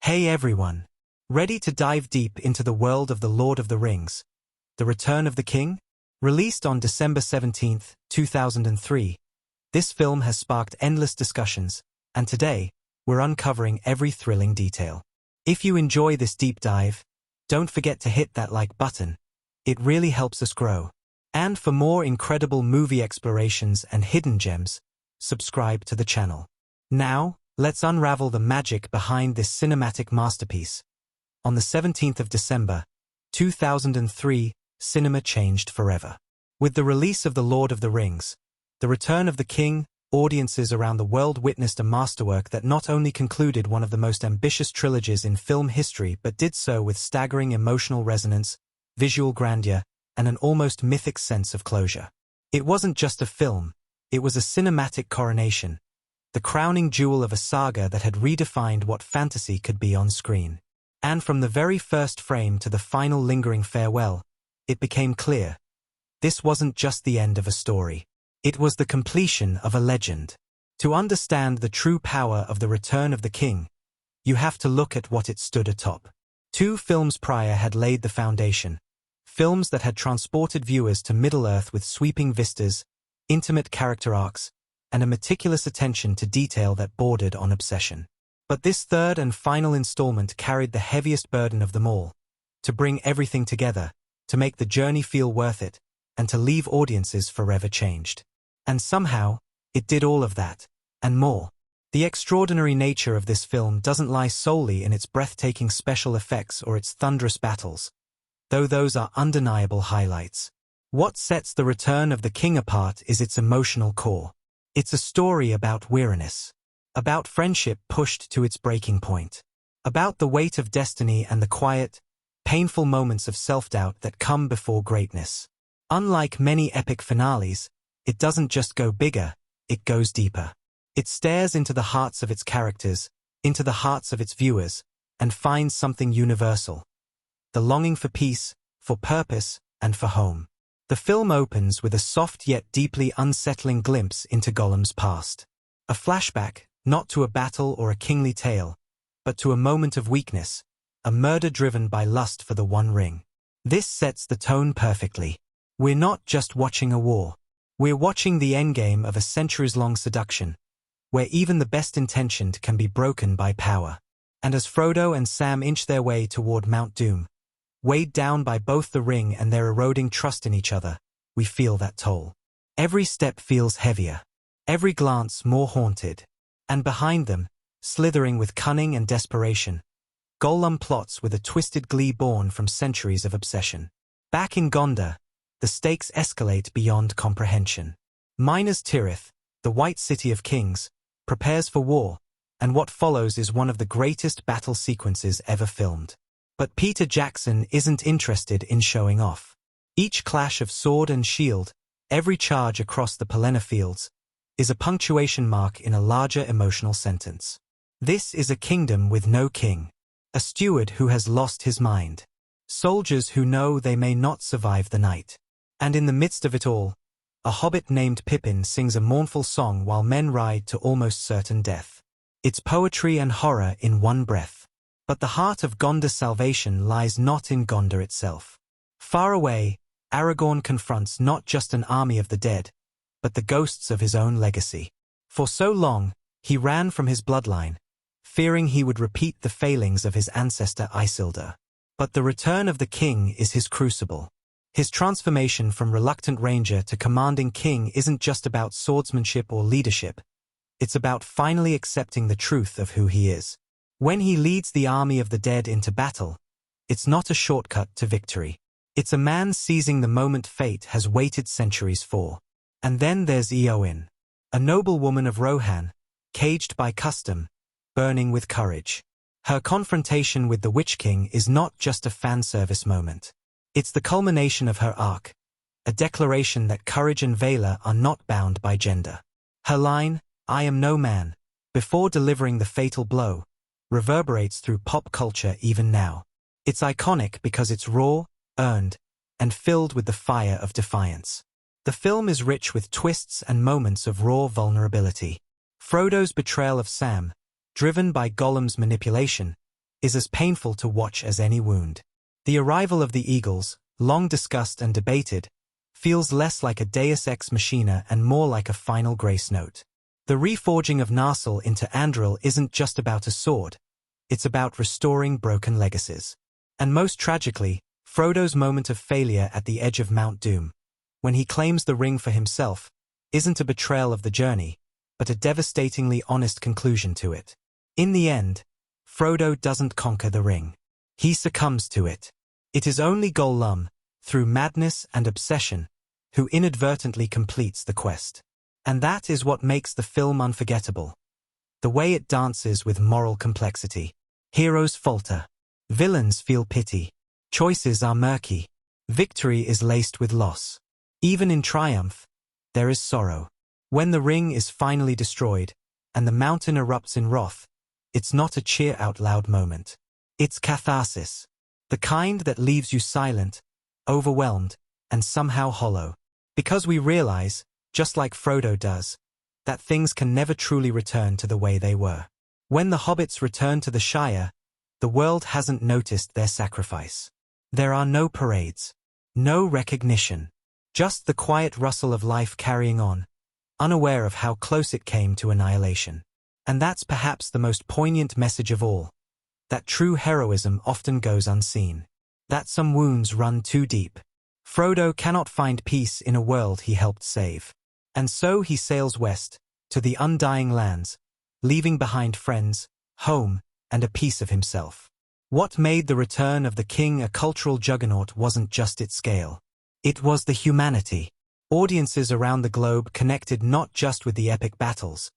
Hey everyone! Ready to dive deep into the world of The Lord of the Rings? The Return of the King? Released on December 17, 2003, this film has sparked endless discussions, and today, we're uncovering every thrilling detail. If you enjoy this deep dive, don't forget to hit that like button. It really helps us grow. And for more incredible movie explorations and hidden gems, subscribe to the channel. Now, let's unravel the magic behind this cinematic masterpiece. On the 17th of December, 2003, cinema changed forever. With the release of The Lord of the Rings, The Return of the King, audiences around the world witnessed a masterwork that not only concluded one of the most ambitious trilogies in film history but did so with staggering emotional resonance, visual grandeur, and an almost mythic sense of closure. It wasn't just a film, it was a cinematic coronation, the crowning jewel of a saga that had redefined what fantasy could be on screen. And from the very first frame to the final lingering farewell, it became clear. This wasn't just the end of a story. It was the completion of a legend. To understand the true power of The Return of the King, you have to look at what it stood atop. 2 films prior had laid the foundation. Films that had transported viewers to Middle-earth with sweeping vistas, intimate character arcs, and a meticulous attention to detail that bordered on obsession. But this third and final installment carried the heaviest burden of them all, to bring everything together, to make the journey feel worth it, and to leave audiences forever changed. And somehow, it did all of that, and more. The extraordinary nature of this film doesn't lie solely in its breathtaking special effects or its thunderous battles, though those are undeniable highlights. What sets The Return of the King apart is its emotional core. It's a story about weariness, about friendship pushed to its breaking point, about the weight of destiny and the quiet, painful moments of self-doubt that come before greatness. Unlike many epic finales, it doesn't just go bigger, it goes deeper. It stares into the hearts of its characters, into the hearts of its viewers, and finds something universal. The longing for peace, for purpose, and for home. The film opens with a soft yet deeply unsettling glimpse into Gollum's past. A flashback, not to a battle or a kingly tale, but to a moment of weakness, a murder driven by lust for the One Ring. This sets the tone perfectly. We're not just watching a war. We're watching the endgame of a centuries-long seduction, where even the best-intentioned can be broken by power. And as Frodo and Sam inch their way toward Mount Doom, weighed down by both the ring and their eroding trust in each other, we feel that toll. Every step feels heavier, every glance more haunted. And behind them, slithering with cunning and desperation, Gollum plots with a twisted glee born from centuries of obsession. Back in Gondor, the stakes escalate beyond comprehension. Minas Tirith, the White City of Kings, prepares for war, and what follows is one of the greatest battle sequences ever filmed. But Peter Jackson isn't interested in showing off. Each clash of sword and shield, every charge across the Pelennor fields, is a punctuation mark in a larger emotional sentence. This is a kingdom with no king, a steward who has lost his mind, soldiers who know they may not survive the night. And in the midst of it all, a hobbit named Pippin sings a mournful song while men ride to almost certain death. It's poetry and horror in one breath. But the heart of Gondor's salvation lies not in Gondor itself. Far away, Aragorn confronts not just an army of the dead, but the ghosts of his own legacy. For so long, he ran from his bloodline, fearing he would repeat the failings of his ancestor Isildur. But the return of the king is his crucible. His transformation from reluctant ranger to commanding king isn't just about swordsmanship or leadership. It's about finally accepting the truth of who he is. When he leads the army of the dead into battle, it's not a shortcut to victory. It's a man seizing the moment fate has waited centuries for. And then there's Eowyn, a noblewoman of Rohan, caged by custom, burning with courage. Her confrontation with the Witch King is not just a fan service moment. It's the culmination of her arc, a declaration that courage and valor are not bound by gender. Her line, "I am no man," before delivering the fatal blow, reverberates through pop culture even now. It's iconic because it's raw, earned, and filled with the fire of defiance. The film is rich with twists and moments of raw vulnerability. Frodo's betrayal of Sam, driven by Gollum's manipulation, is as painful to watch as any wound. The arrival of the eagles, long discussed and debated, feels less like a deus ex machina and more like a final grace note. The reforging of Narsil into Andril isn't just about a sword, it's about restoring broken legacies. And most tragically, Frodo's moment of failure at the edge of Mount Doom, when he claims the ring for himself, isn't a betrayal of the journey, but a devastatingly honest conclusion to it. In the end, Frodo doesn't conquer the ring. He succumbs to it. It is only Gollum, through madness and obsession, who inadvertently completes the quest. And that is what makes the film unforgettable. The way it dances with moral complexity. Heroes falter. Villains feel pity. Choices are murky. Victory is laced with loss. Even in triumph, there is sorrow. When the ring is finally destroyed, and the mountain erupts in wrath, it's not a cheer-out-loud moment. It's catharsis. The kind that leaves you silent, overwhelmed, and somehow hollow. Because we realize, just like Frodo does, that things can never truly return to the way they were. When the hobbits return to the Shire, the world hasn't noticed their sacrifice. There are no parades, no recognition, just the quiet rustle of life carrying on, unaware of how close it came to annihilation. And that's perhaps the most poignant message of all, that true heroism often goes unseen, that some wounds run too deep. Frodo cannot find peace in a world he helped save. And so he sails west, to the undying lands, leaving behind friends, home, and a piece of himself. What made The Return of the King a cultural juggernaut wasn't just its scale. It was the humanity. Audiences around the globe connected not just with the epic battles,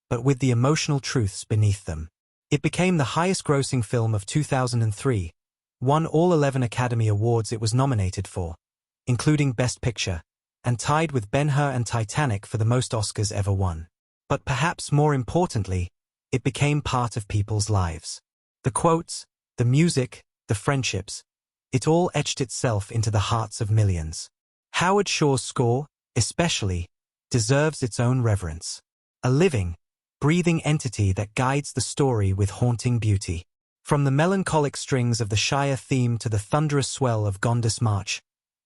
but with the emotional truths beneath them. It became the highest-grossing film of 2003, won all 11 Academy Awards it was nominated for, including Best Picture, and tied with Ben-Hur and Titanic for the most Oscars ever won. But perhaps more importantly, it became part of people's lives. The quotes, the music, the friendships, it all etched itself into the hearts of millions. Howard Shore's score, especially, deserves its own reverence. A living, breathing entity that guides the story with haunting beauty. From the melancholic strings of the Shire theme to the thunderous swell of Gondas March,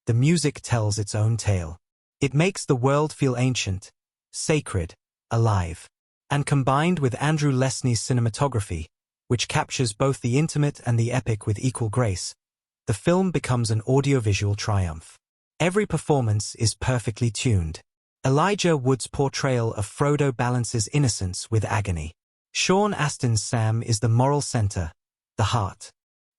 the music tells its own tale. It makes the world feel ancient, sacred, alive. And combined with Andrew Lesnie's cinematography, which captures both the intimate and the epic with equal grace, the film becomes an audiovisual triumph. Every performance is perfectly tuned. Elijah Wood's portrayal of Frodo balances innocence with agony. Sean Astin's Sam is the moral center, the heart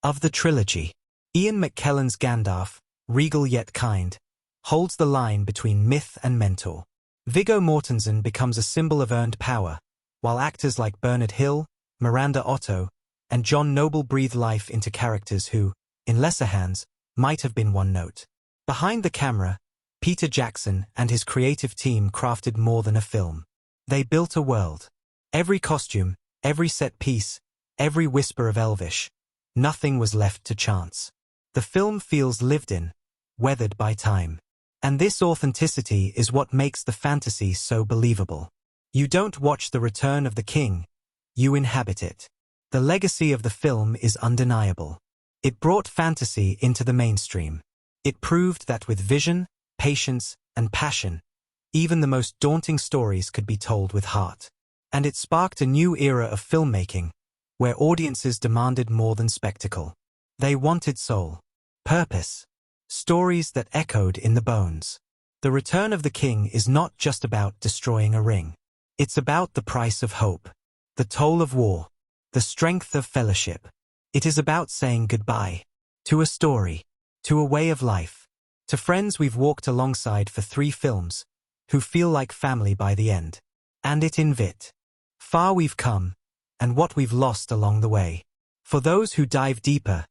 of the trilogy. Ian McKellen's Gandalf, regal yet kind, holds the line between myth and mentor. Viggo Mortensen becomes a symbol of earned power, while actors like Bernard Hill, Miranda Otto, and John Noble breathe life into characters who, in lesser hands, might have been one note. Behind the camera, Peter Jackson and his creative team crafted more than a film. They built a world. Every costume, every set piece, every whisper of Elvish, nothing was left to chance. The film feels lived in, weathered by time. And this authenticity is what makes the fantasy so believable. You don't watch The Return of the King, you inhabit it. The legacy of the film is undeniable. It brought fantasy into the mainstream. It proved that with vision, patience, and passion, even the most daunting stories could be told with heart. And it sparked a new era of filmmaking, where audiences demanded more than spectacle. They wanted soul, purpose, stories that echoed in the bones. The Return of the King is not just about destroying a ring. It's about the price of hope, the toll of war, the strength of fellowship. It is about saying goodbye to a story, to a way of life, to friends we've walked alongside for 3 films, who feel like family by the end. And it invit. Far we've come, and what we've lost along the way. For those who dive deeper,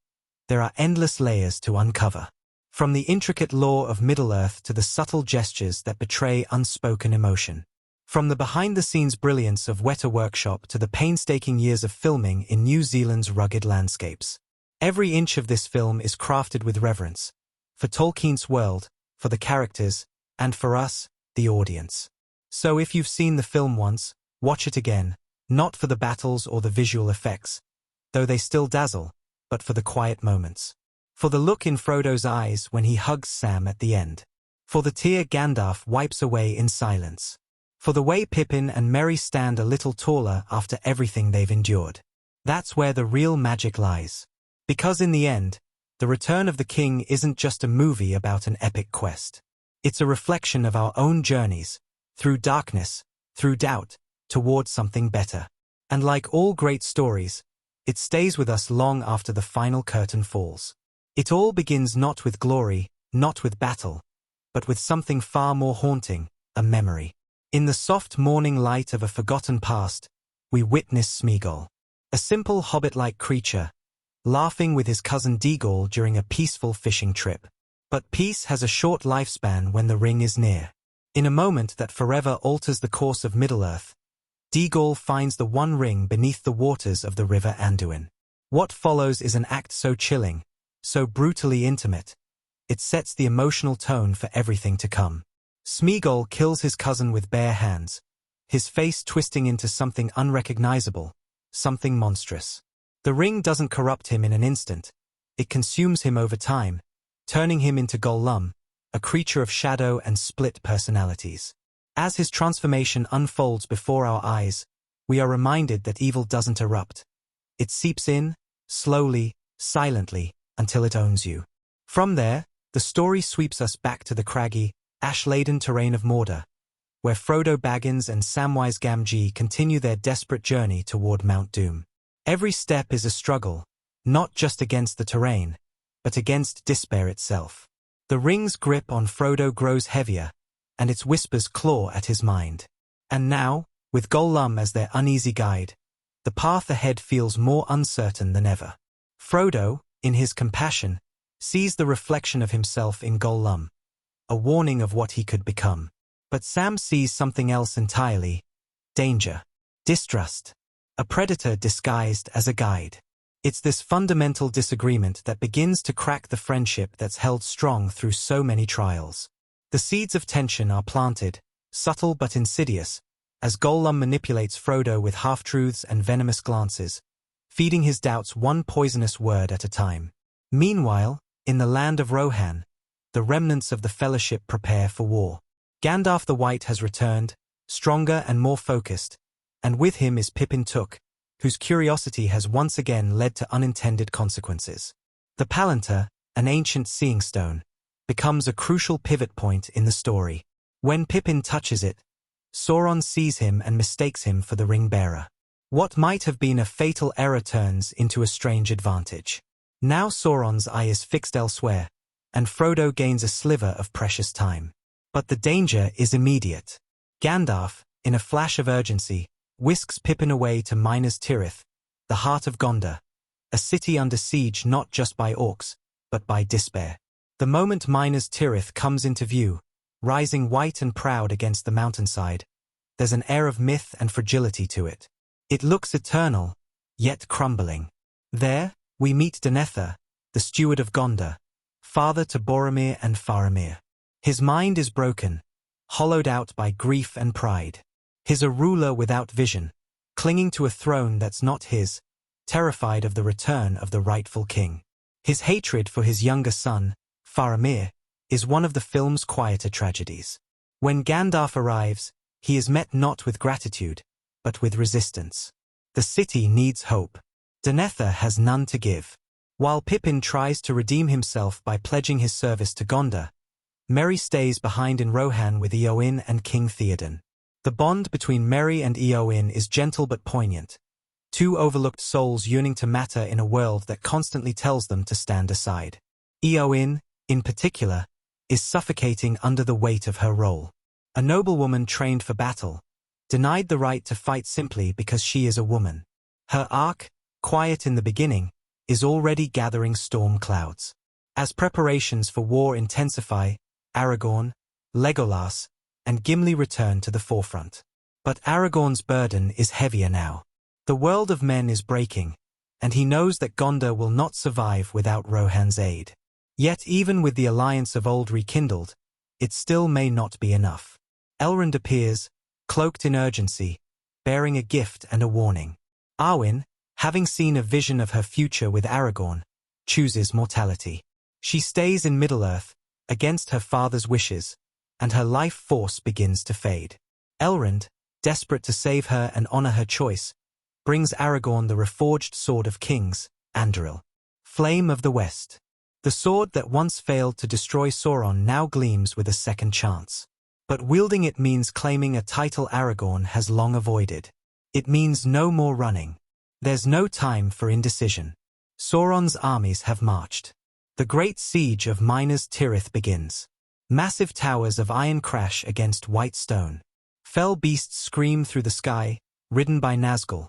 there are endless layers to uncover. From the intricate lore of Middle-earth to the subtle gestures that betray unspoken emotion. From the behind-the-scenes brilliance of Weta Workshop to the painstaking years of filming in New Zealand's rugged landscapes. Every inch of this film is crafted with reverence. For Tolkien's world, for the characters, and for us, the audience. So if you've seen the film once, watch it again, not for the battles or the visual effects, though they still dazzle, but for the quiet moments. For the look in Frodo's eyes when he hugs Sam at the end. For the tear Gandalf wipes away in silence. For the way Pippin and Merry stand a little taller after everything they've endured. That's where the real magic lies. Because in the end, The Return of the King isn't just a movie about an epic quest. It's a reflection of our own journeys, through darkness, through doubt, towards something better. And like all great stories, it stays with us long after the final curtain falls. It all begins not with glory, not with battle, but with something far more haunting, a memory. In the soft morning light of a forgotten past, we witness Smeagol, a simple hobbit-like creature, laughing with his cousin Deagol during a peaceful fishing trip. But peace has a short lifespan when the ring is near. In a moment that forever alters the course of Middle-earth, Deagol finds the one ring beneath the waters of the river Anduin. What follows is an act so chilling, so brutally intimate, it sets the emotional tone for everything to come. Smeagol kills his cousin with bare hands, his face twisting into something unrecognizable, something monstrous. The ring doesn't corrupt him in an instant, it consumes him over time, turning him into Gollum, a creature of shadow and split personalities. As his transformation unfolds before our eyes, we are reminded that evil doesn't erupt. It seeps in, slowly, silently, until it owns you. From there, the story sweeps us back to the craggy, ash-laden terrain of Mordor, where Frodo Baggins and Samwise Gamgee continue their desperate journey toward Mount Doom. Every step is a struggle, not just against the terrain, but against despair itself. The ring's grip on Frodo grows heavier, and its whispers claw at his mind. And now, with Gollum as their uneasy guide, the path ahead feels more uncertain than ever. Frodo, in his compassion, sees the reflection of himself in Gollum, a warning of what he could become. But Sam sees something else entirely: danger, distrust, a predator disguised as a guide. It's this fundamental disagreement that begins to crack the friendship that's held strong through so many trials. The seeds of tension are planted, subtle but insidious, as Gollum manipulates Frodo with half-truths and venomous glances, feeding his doubts one poisonous word at a time. Meanwhile, in the land of Rohan, the remnants of the Fellowship prepare for war. Gandalf the White has returned, stronger and more focused, and with him is Pippin Took, whose curiosity has once again led to unintended consequences. The Palantir, an ancient seeing stone, becomes a crucial pivot point in the story. When Pippin touches it, Sauron sees him and mistakes him for the ring-bearer. What might have been a fatal error turns into a strange advantage. Now Sauron's eye is fixed elsewhere, and Frodo gains a sliver of precious time. But the danger is immediate. Gandalf, in a flash of urgency, whisks Pippin away to Minas Tirith, the heart of Gondor, a city under siege not just by orcs, but by despair. The moment Minas Tirith comes into view, rising white and proud against the mountainside, there's an air of myth and fragility to it. It looks eternal, yet crumbling. There, we meet Denethor, the steward of Gondor, father to Boromir and Faramir. His mind is broken, hollowed out by grief and pride. He's a ruler without vision, clinging to a throne that's not his, terrified of the return of the rightful king. His hatred for his younger son, Faramir, is one of the film's quieter tragedies. When Gandalf arrives, he is met not with gratitude, but with resistance. The city needs hope. Denethor has none to give. While Pippin tries to redeem himself by pledging his service to Gondor, Merry stays behind in Rohan with Eowyn and King Theoden. The bond between Merry and Eowyn is gentle but poignant, two overlooked souls yearning to matter in a world that constantly tells them to stand aside. Eowyn, in particular, is suffocating under the weight of her role. A noblewoman trained for battle, denied the right to fight simply because she is a woman. Her arc, quiet in the beginning, is already gathering storm clouds. As preparations for war intensify, Aragorn, Legolas, and Gimli return to the forefront. But Aragorn's burden is heavier now. The world of men is breaking, and he knows that Gondor will not survive without Rohan's aid. Yet even with the alliance of old rekindled, it still may not be enough. Elrond appears, cloaked in urgency, bearing a gift and a warning. Arwen, having seen a vision of her future with Aragorn, chooses mortality. She stays in Middle-earth, against her father's wishes, and her life force begins to fade. Elrond, desperate to save her and honor her choice, brings Aragorn the reforged Sword of Kings, Anduril. Flame of the West. The sword that once failed to destroy Sauron now gleams with a second chance. But wielding it means claiming a title Aragorn has long avoided. It means no more running. There's no time for indecision. Sauron's armies have marched. The great siege of Minas Tirith begins. Massive towers of iron crash against white stone. Fell beasts scream through the sky, ridden by Nazgul,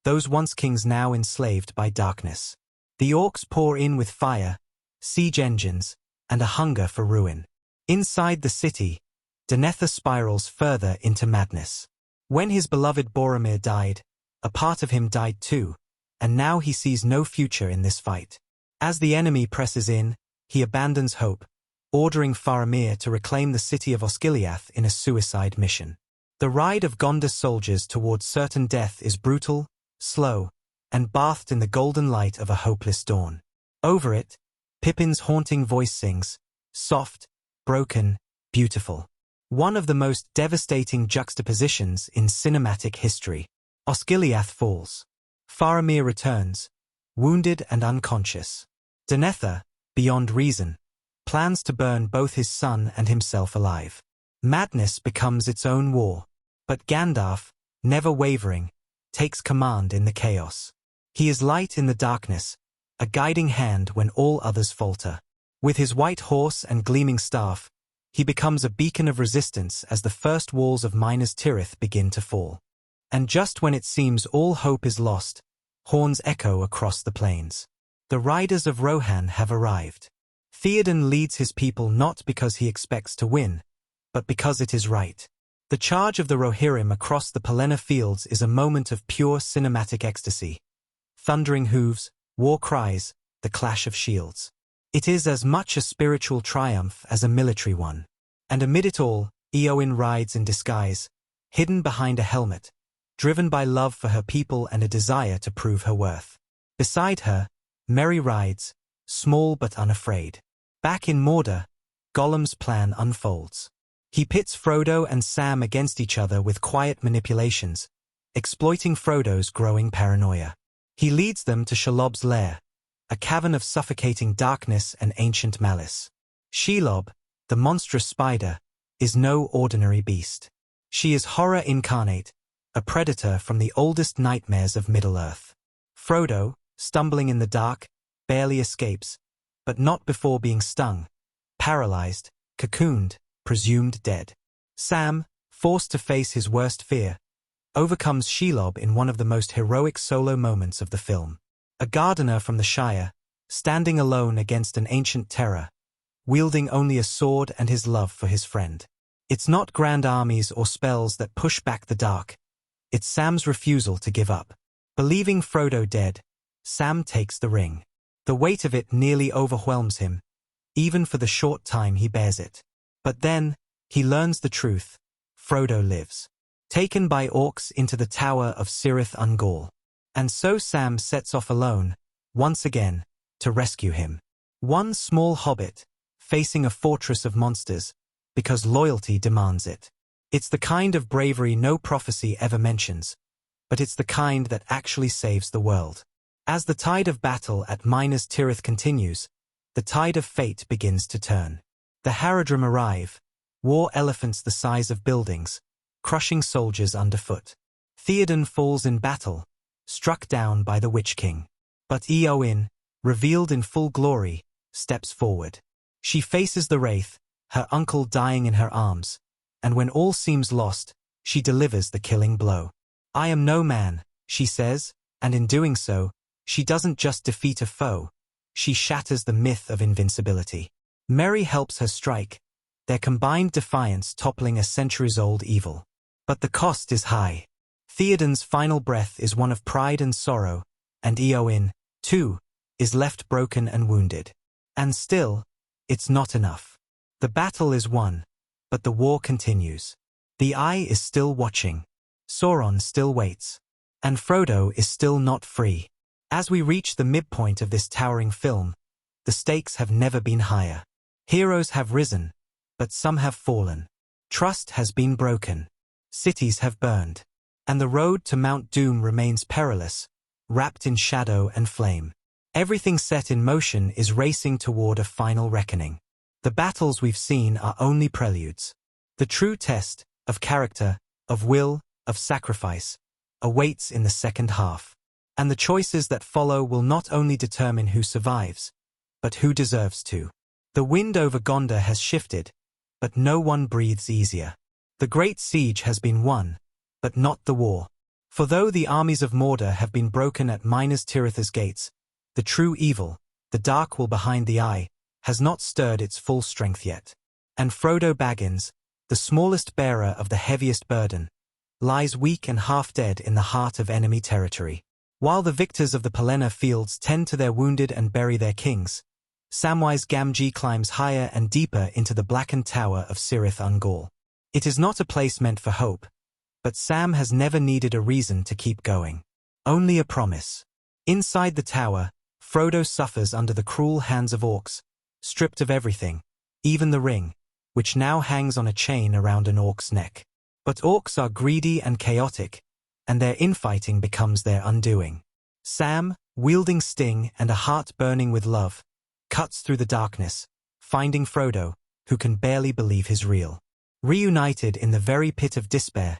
those once kings now enslaved by darkness. The orcs pour in with fire, siege engines, and a hunger for ruin. Inside the city, Denethor spirals further into madness. When his beloved Boromir died, a part of him died too, and now he sees no future in this fight. As the enemy presses in, he abandons hope, ordering Faramir to reclaim the city of Osgiliath in a suicide mission. The ride of Gondor's soldiers towards certain death is brutal, slow, and bathed in the golden light of a hopeless dawn. Over it, Pippin's haunting voice sings, soft, broken, beautiful. One of the most devastating juxtapositions in cinematic history. Osgiliath falls. Faramir returns, wounded and unconscious. Denethor, beyond reason, plans to burn both his son and himself alive. Madness becomes its own war, but Gandalf, never wavering, takes command in the chaos. He is light in the darkness, a guiding hand when all others falter. With his white horse and gleaming staff, he becomes a beacon of resistance as the first walls of Minas Tirith begin to fall. And just when it seems all hope is lost, horns echo across the plains. The riders of Rohan have arrived. Theoden leads his people not because he expects to win, but because it is right. The charge of the Rohirrim across the Pelennor fields is a moment of pure cinematic ecstasy. Thundering hooves, war cries, the clash of shields. It is as much a spiritual triumph as a military one. And amid it all, Eowyn rides in disguise, hidden behind a helmet, driven by love for her people and a desire to prove her worth. Beside her, Merry rides, small but unafraid. Back in Mordor, Gollum's plan unfolds. He pits Frodo and Sam against each other with quiet manipulations, exploiting Frodo's growing paranoia. He leads them to Shelob's lair, a cavern of suffocating darkness and ancient malice. Shelob, the monstrous spider, is no ordinary beast. She is horror incarnate, a predator from the oldest nightmares of Middle-earth. Frodo, stumbling in the dark, barely escapes, but not before being stung, paralyzed, cocooned, presumed dead. Sam, forced to face his worst fear, overcomes Shelob in one of the most heroic solo moments of the film. A gardener from the Shire, standing alone against an ancient terror, wielding only a sword and his love for his friend. It's not grand armies or spells that push back the dark. It's Sam's refusal to give up. Believing Frodo dead, Sam takes the ring. The weight of it nearly overwhelms him, even for the short time he bears it. But then, he learns the truth. Frodo lives. Taken by orcs into the tower of Cirith Ungol. And so Sam sets off alone, once again, to rescue him. One small hobbit, facing a fortress of monsters, because loyalty demands it. It's the kind of bravery no prophecy ever mentions, but it's the kind that actually saves the world. As the tide of battle at Minas Tirith continues, the tide of fate begins to turn. The Haradrim arrive, war elephants the size of buildings, crushing soldiers underfoot. Theoden falls in battle, struck down by the Witch King. But Eowyn, revealed in full glory, steps forward. She faces the Wraith, her uncle dying in her arms, and when all seems lost, she delivers the killing blow. "I am no man," she says, and in doing so, she doesn't just defeat a foe, she shatters the myth of invincibility. Merry helps her strike, their combined defiance toppling a centuries-old evil. But the cost is high. Theoden's final breath is one of pride and sorrow, and Eowyn, too, is left broken and wounded. And still, it's not enough. The battle is won, but the war continues. The Eye is still watching. Sauron still waits. And Frodo is still not free. As we reach the midpoint of this towering film, the stakes have never been higher. Heroes have risen, but some have fallen. Trust has been broken. Cities have burned. And the road to Mount Doom remains perilous, wrapped in shadow and flame. Everything set in motion is racing toward a final reckoning. The battles we've seen are only preludes. The true test, of character, of will, of sacrifice, awaits in the second half. And the choices that follow will not only determine who survives, but who deserves to. The wind over Gondor has shifted, but no one breathes easier. The great siege has been won, but not the war. For though the armies of Mordor have been broken at Minas Tirith's gates, the true evil, the dark will behind the eye, has not stirred its full strength yet. And Frodo Baggins, the smallest bearer of the heaviest burden, lies weak and half-dead in the heart of enemy territory. While the victors of the Pelennor fields tend to their wounded and bury their kings, Samwise Gamgee climbs higher and deeper into the blackened tower of Cirith Ungol. It is not a place meant for hope, but Sam has never needed a reason to keep going. Only a promise. Inside the tower, Frodo suffers under the cruel hands of orcs, stripped of everything, even the ring, which now hangs on a chain around an orc's neck. But orcs are greedy and chaotic, and their infighting becomes their undoing. Sam, wielding Sting and a heart burning with love, cuts through the darkness, finding Frodo, who can barely believe he's real. Reunited in the very pit of despair,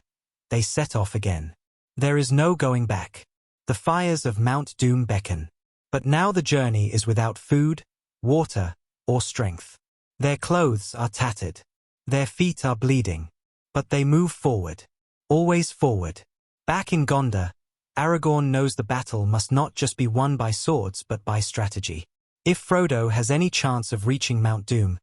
they set off again. There is no going back. The fires of Mount Doom beckon. But now the journey is without food, water, or strength. Their clothes are tattered. Their feet are bleeding. But they move forward. Always forward. Back in Gondor, Aragorn knows the battle must not just be won by swords but by strategy. If Frodo has any chance of reaching Mount Doom,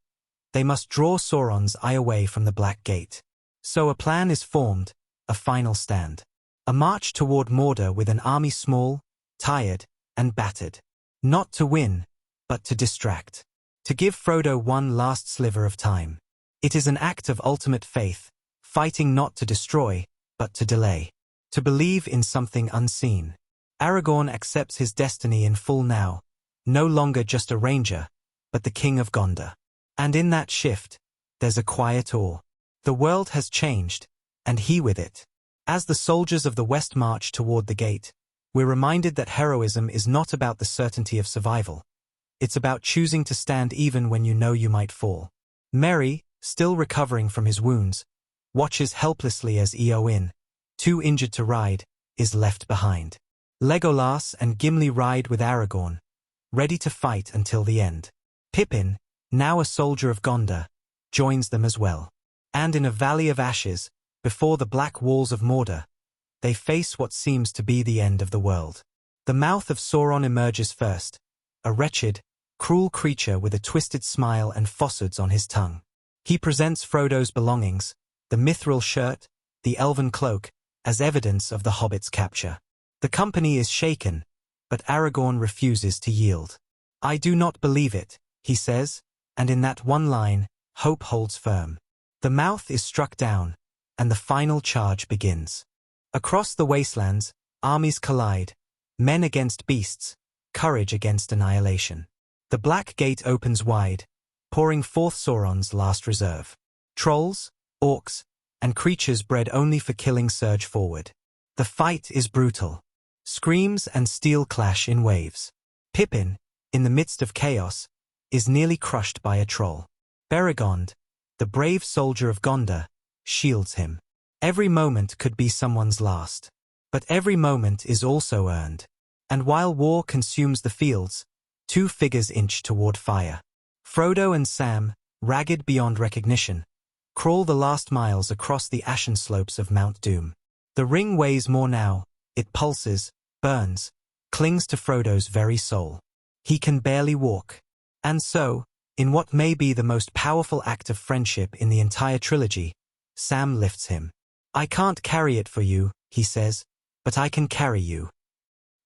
they must draw Sauron's eye away from the Black Gate. So a plan is formed, a final stand. A march toward Mordor with an army small, tired, and battered. Not to win, but to distract. To give Frodo one last sliver of time. It is an act of ultimate faith, fighting not to destroy, but to delay. To believe in something unseen. Aragorn accepts his destiny in full now, no longer just a ranger, but the king of Gondor. And in that shift, there's a quiet awe. The world has changed, and he with it. As the soldiers of the West march toward the gate, we're reminded that heroism is not about the certainty of survival. It's about choosing to stand even when you know you might fall. Merry, still recovering from his wounds, watches helplessly as Eowyn, too injured to ride, is left behind. Legolas and Gimli ride with Aragorn, ready to fight until the end. Pippin, now a soldier of Gondor, joins them as well. And in a valley of ashes, before the black walls of Mordor, they face what seems to be the end of the world. The mouth of Sauron emerges first, a wretched, cruel creature with a twisted smile and falsehoods on his tongue. He presents Frodo's belongings, the mithril shirt, the elven cloak, as evidence of the hobbit's capture. The company is shaken, but Aragorn refuses to yield. "I do not believe it," he says, and in that one line, hope holds firm. The mouth is struck down, and the final charge begins. Across the wastelands, armies collide, men against beasts, courage against annihilation. The Black Gate opens wide, pouring forth Sauron's last reserve. Trolls, orcs, and creatures bred only for killing surge forward. The fight is brutal. Screams and steel clash in waves. Pippin, in the midst of chaos, is nearly crushed by a troll. Beregond, the brave soldier of Gondor, shields him. Every moment could be someone's last. But every moment is also earned. And while war consumes the fields, two figures inch toward fire. Frodo and Sam, ragged beyond recognition, crawl the last miles across the ashen slopes of Mount Doom. The ring weighs more now, it pulses, burns, clings to Frodo's very soul. He can barely walk. And so, in what may be the most powerful act of friendship in the entire trilogy, Sam lifts him. "I can't carry it for you," he says, "but I can carry you."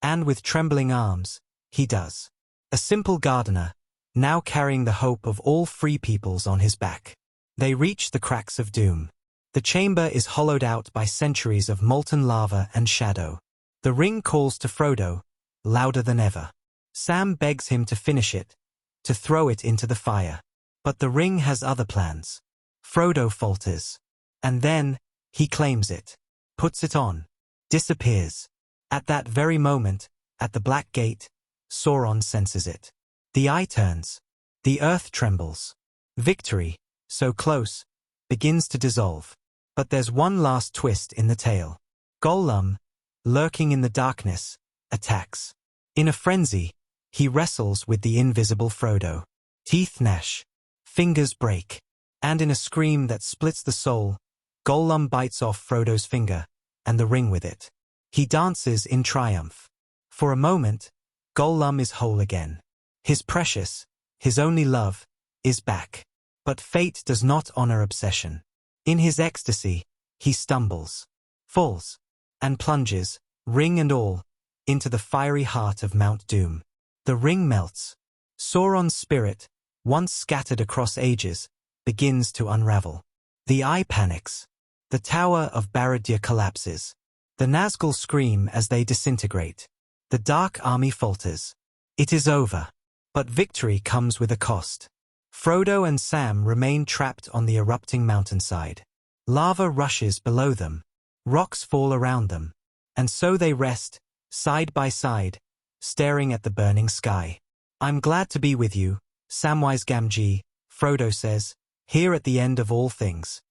And with trembling arms, he does. A simple gardener, now carrying the hope of all free peoples on his back. They reach the cracks of doom. The chamber is hollowed out by centuries of molten lava and shadow. The ring calls to Frodo, louder than ever. Sam begs him to finish it, to throw it into the fire. But the ring has other plans. Frodo falters. And then, he claims it, puts it on, disappears. At that very moment, at the Black Gate, Sauron senses it. The eye turns. The earth trembles. Victory, so close, begins to dissolve. But there's one last twist in the tale. Gollum, lurking in the darkness, attacks. In a frenzy, he wrestles with the invisible Frodo. Teeth gnash. Fingers break. And in a scream that splits the soul, Gollum bites off Frodo's finger, and the ring with it. He dances in triumph. For a moment, Gollum is whole again. His precious, his only love, is back. But fate does not honor obsession. In his ecstasy, he stumbles, falls, and plunges, ring and all, into the fiery heart of Mount Doom. The ring melts. Sauron's spirit, once scattered across ages, begins to unravel. The eye panics. The Tower of Barad-dûr collapses. The Nazgûl scream as they disintegrate. The Dark Army falters. It is over. But victory comes with a cost. Frodo and Sam remain trapped on the erupting mountainside. Lava rushes below them. Rocks fall around them. And so they rest, side by side, staring at the burning sky. "I'm glad to be with you, Samwise Gamgee," Frodo says, "here at the end of all things."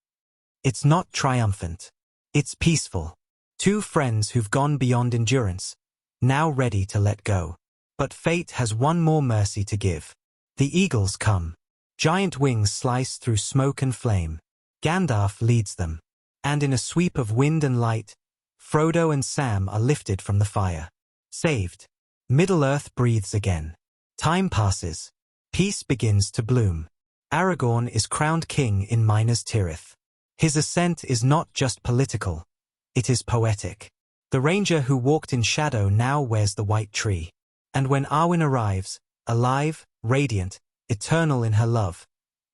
It's not triumphant. It's peaceful. Two friends who've gone beyond endurance, now ready to let go. But fate has one more mercy to give. The eagles come. Giant wings slice through smoke and flame. Gandalf leads them. And in a sweep of wind and light, Frodo and Sam are lifted from the fire. Saved. Middle-earth breathes again. Time passes. Peace begins to bloom. Aragorn is crowned king in Minas Tirith. His ascent is not just political. It is poetic. The ranger who walked in shadow now wears the white tree. And when Arwen arrives, alive, radiant, eternal in her love,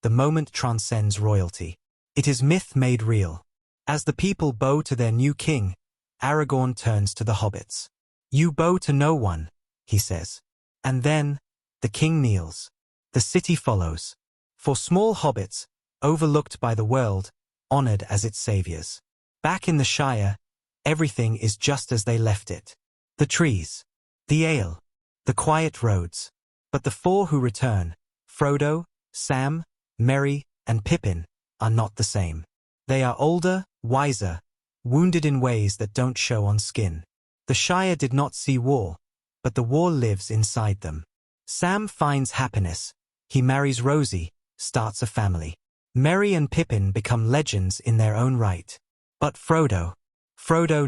the moment transcends royalty. It is myth made real. As the people bow to their new king, Aragorn turns to the hobbits. "You bow to no one," he says. And then, the king kneels. The city follows. For small hobbits, overlooked by the world, honored as its saviors. Back in the Shire, everything is just as they left it. The trees, the ale, the quiet roads. But the four who return, Frodo, Sam, Merry, and Pippin, are not the same. They are older, wiser, wounded in ways that don't show on skin. The Shire did not see war, but the war lives inside them. Sam finds happiness. He marries Rosie, starts a family. Merry and Pippin become legends in their own right. But Frodo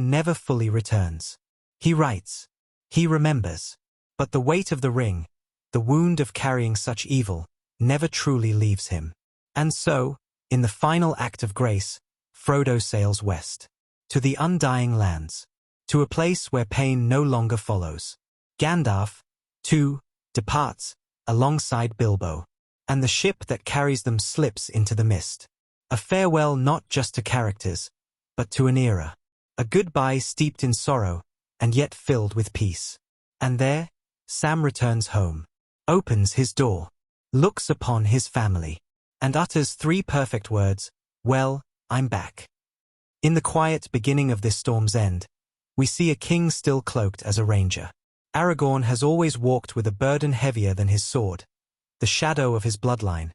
never fully returns. He writes. He remembers. But the weight of the ring, the wound of carrying such evil, never truly leaves him. And so, in the final act of grace, Frodo sails west. To the undying lands. To a place where pain no longer follows. Gandalf, too, departs, alongside Bilbo. And the ship that carries them slips into the mist. A farewell not just to characters, but to an era. A goodbye steeped in sorrow, and yet filled with peace. And there, Sam returns home. Opens his door. Looks upon his family. And utters three perfect words, "Well, I'm back." In the quiet beginning of this storm's end, we see a king still cloaked as a ranger. Aragorn has always walked with a burden heavier than his sword. The shadow of his bloodline.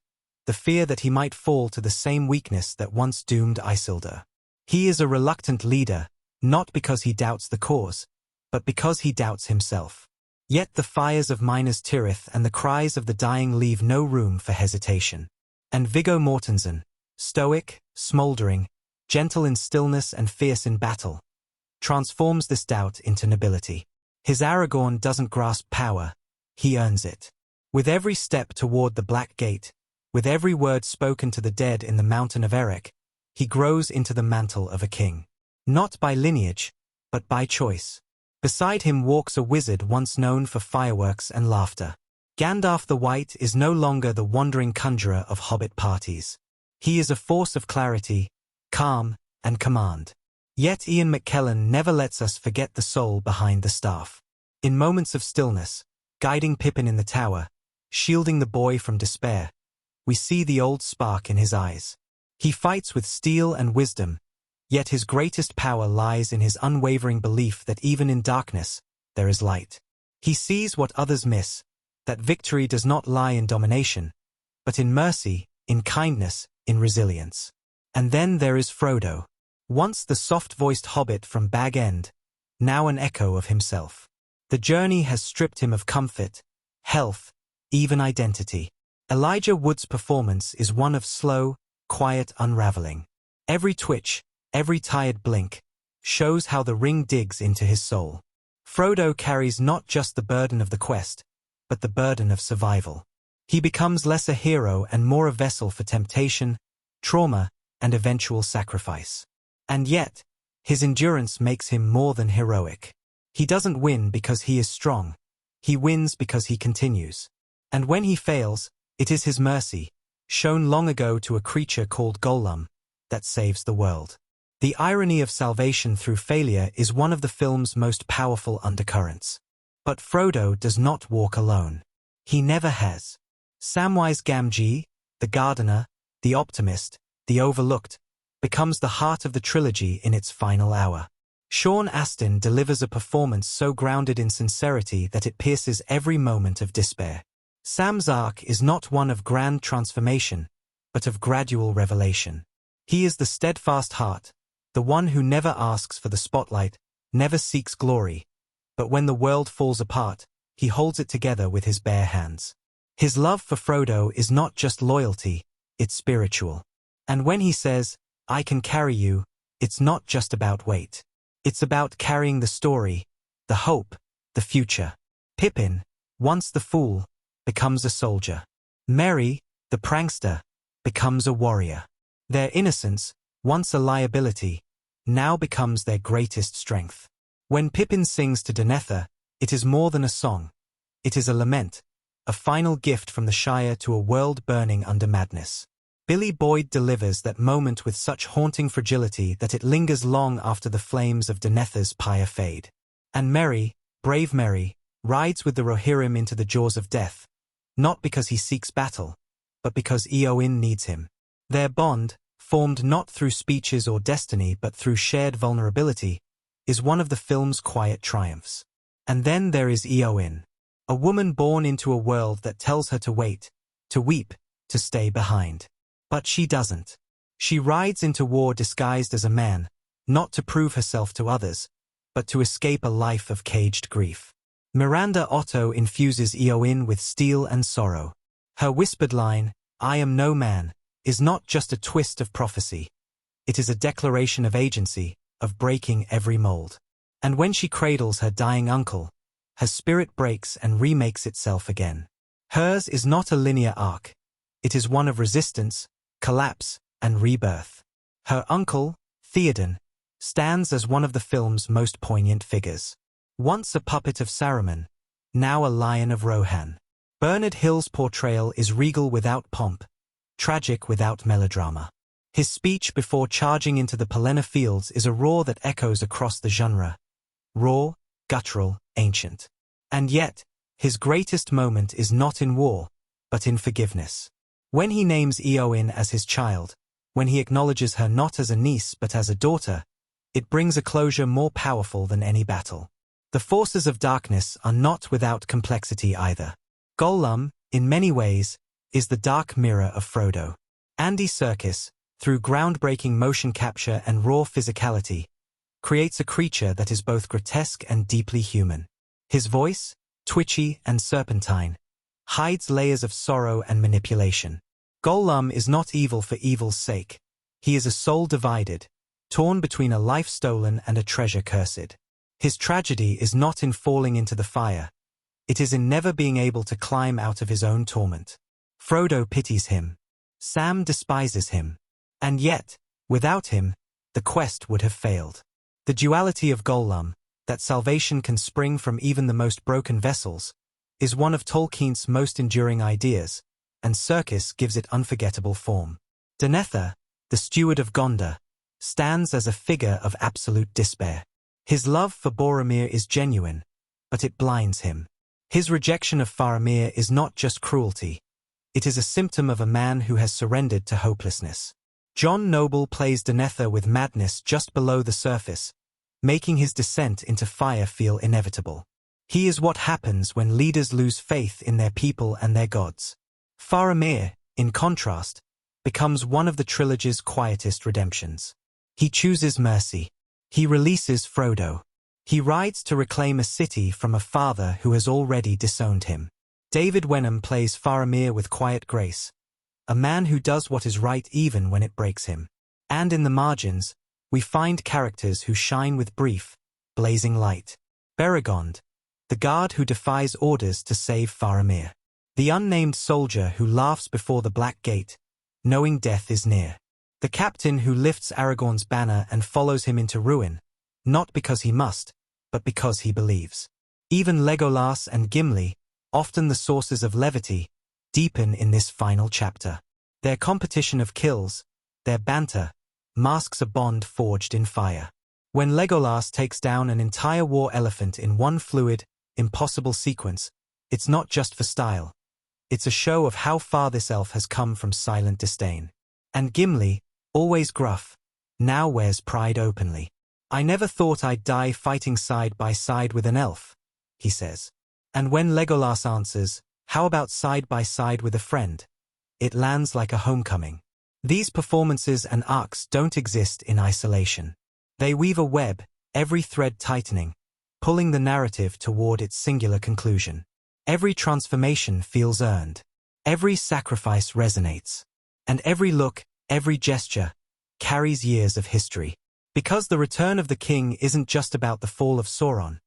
The fear that he might fall to the same weakness that once doomed Isildur. He is a reluctant leader, not because he doubts the cause, but because he doubts himself. Yet the fires of Minas Tirith and the cries of the dying leave no room for hesitation. And Viggo Mortensen, stoic, smoldering, gentle in stillness and fierce in battle, transforms this doubt into nobility. His Aragorn doesn't grasp power, he earns it. With every step toward the Black Gate, with every word spoken to the dead in the Mountain of Erech, he grows into the mantle of a king. Not by lineage, but by choice. Beside him walks a wizard once known for fireworks and laughter. Gandalf the White is no longer the wandering conjurer of hobbit parties. He is a force of clarity, calm, and command. Yet Ian McKellen never lets us forget the soul behind the staff. In moments of stillness, guiding Pippin in the tower, shielding the boy from despair, we see the old spark in his eyes. He fights with steel and wisdom, yet his greatest power lies in his unwavering belief that even in darkness, there is light. He sees what others miss, that victory does not lie in domination, but in mercy, in kindness, in resilience. And then there is Frodo. Once the soft-voiced hobbit from Bag End, now an echo of himself. The journey has stripped him of comfort, health, even identity. Elijah Wood's performance is one of slow, quiet unraveling. Every twitch, every tired blink, shows how the ring digs into his soul. Frodo carries not just the burden of the quest, but the burden of survival. He becomes less a hero and more a vessel for temptation, trauma, and eventual sacrifice. And yet, his endurance makes him more than heroic. He doesn't win because he is strong. He wins because he continues. And when he fails, it is his mercy, shown long ago to a creature called Gollum, that saves the world. The irony of salvation through failure is one of the film's most powerful undercurrents. But Frodo does not walk alone. He never has. Samwise Gamgee, the gardener, the optimist, the overlooked, becomes the heart of the trilogy in its final hour. Sean Astin delivers a performance so grounded in sincerity that it pierces every moment of despair. Sam's arc is not one of grand transformation, but of gradual revelation. He is the steadfast heart, the one who never asks for the spotlight, never seeks glory, but when the world falls apart, he holds it together with his bare hands. His love for Frodo is not just loyalty, it's spiritual. And when he says, "I can carry you," it's not just about weight. It's about carrying the story, the hope, the future. Pippin, once the fool, becomes a soldier. Merry, the prankster, becomes a warrior. Their innocence, once a liability, now becomes their greatest strength. When Pippin sings to Denethor, it is more than a song. It is a lament, a final gift from the Shire to a world burning under madness. Billy Boyd delivers that moment with such haunting fragility that it lingers long after the flames of Denethor's pyre fade. And Merry, brave Merry, rides with the Rohirrim into the jaws of death, not because he seeks battle, but because Eowyn needs him. Their bond, formed not through speeches or destiny but through shared vulnerability, is one of the film's quiet triumphs. And then there is Eowyn, a woman born into a world that tells her to wait, to weep, to stay behind. But she doesn't. She rides into war disguised as a man, not to prove herself to others, but to escape a life of caged grief. Miranda Otto infuses Eowyn with steel and sorrow. Her whispered line, "I am no man," is not just a twist of prophecy. It is a declaration of agency, of breaking every mold. And when she cradles her dying uncle, her spirit breaks and remakes itself again. Hers is not a linear arc. It is one of resistance, collapse, and rebirth. Her uncle, Theoden, stands as one of the film's most poignant figures. Once a puppet of Saruman, now a lion of Rohan. Bernard Hill's portrayal is regal without pomp, tragic without melodrama. His speech before charging into the Pelennor fields is a roar that echoes across the genre. Raw, guttural, ancient. And yet, his greatest moment is not in war, but in forgiveness. When he names Eowyn as his child, when he acknowledges her not as a niece but as a daughter, it brings a closure more powerful than any battle. The forces of darkness are not without complexity either. Gollum, in many ways, is the dark mirror of Frodo. Andy Serkis, through groundbreaking motion capture and raw physicality, creates a creature that is both grotesque and deeply human. His voice, twitchy and serpentine, hides layers of sorrow and manipulation. Gollum is not evil for evil's sake. He is a soul divided, torn between a life stolen and a treasure cursed. His tragedy is not in falling into the fire. It is in never being able to climb out of his own torment. Frodo pities him. Sam despises him. And yet, without him, the quest would have failed. The duality of Gollum, that salvation can spring from even the most broken vessels, is one of Tolkien's most enduring ideas, and Serkis gives it unforgettable form. Denethor, the steward of Gondor, stands as a figure of absolute despair. His love for Boromir is genuine, but it blinds him. His rejection of Faramir is not just cruelty. It is a symptom of a man who has surrendered to hopelessness. John Noble plays Denethor with madness just below the surface, making his descent into fire feel inevitable. He is what happens when leaders lose faith in their people and their gods. Faramir, in contrast, becomes one of the trilogy's quietest redemptions. He chooses mercy. He releases Frodo. He rides to reclaim a city from a father who has already disowned him. David Wenham plays Faramir with quiet grace, a man who does what is right even when it breaks him. And in the margins, we find characters who shine with brief, blazing light. Beregond, the guard who defies orders to save Faramir. The unnamed soldier who laughs before the Black Gate, knowing death is near. The captain who lifts Aragorn's banner and follows him into ruin, not because he must, but because he believes. Even Legolas and Gimli, often the sources of levity, deepen in this final chapter. Their competition of kills, their banter, masks a bond forged in fire. When Legolas takes down an entire war elephant in one fluid, impossible sequence, it's not just for style. It's a show of how far this elf has come from silent disdain. And Gimli, always gruff, now wears pride openly. "I never thought I'd die fighting side by side with an elf," he says. And when Legolas answers, "How about side by side with a friend?" it lands like a homecoming. These performances and arcs don't exist in isolation. They weave a web, every thread tightening, pulling the narrative toward its singular conclusion. Every transformation feels earned. Every sacrifice resonates. And every look, every gesture, carries years of history. Because the return of the king isn't just about the fall of Sauron.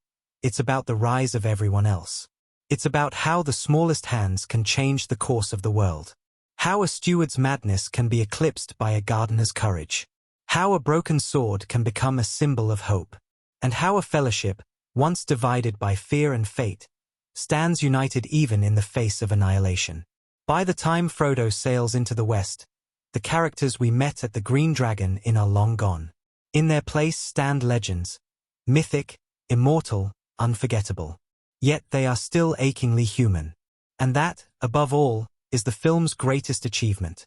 It's about the rise of everyone else. It's about how the smallest hands can change the course of the world. How a steward's madness can be eclipsed by a gardener's courage. How a broken sword can become a symbol of hope. And how a fellowship, once divided by fear and fate, stands united even in the face of annihilation. By the time Frodo sails into the west, the characters we met at the Green Dragon Inn are long gone. In their place stand legends, mythic, immortal, unforgettable. Yet they are still achingly human. And that, above all, is the film's greatest achievement.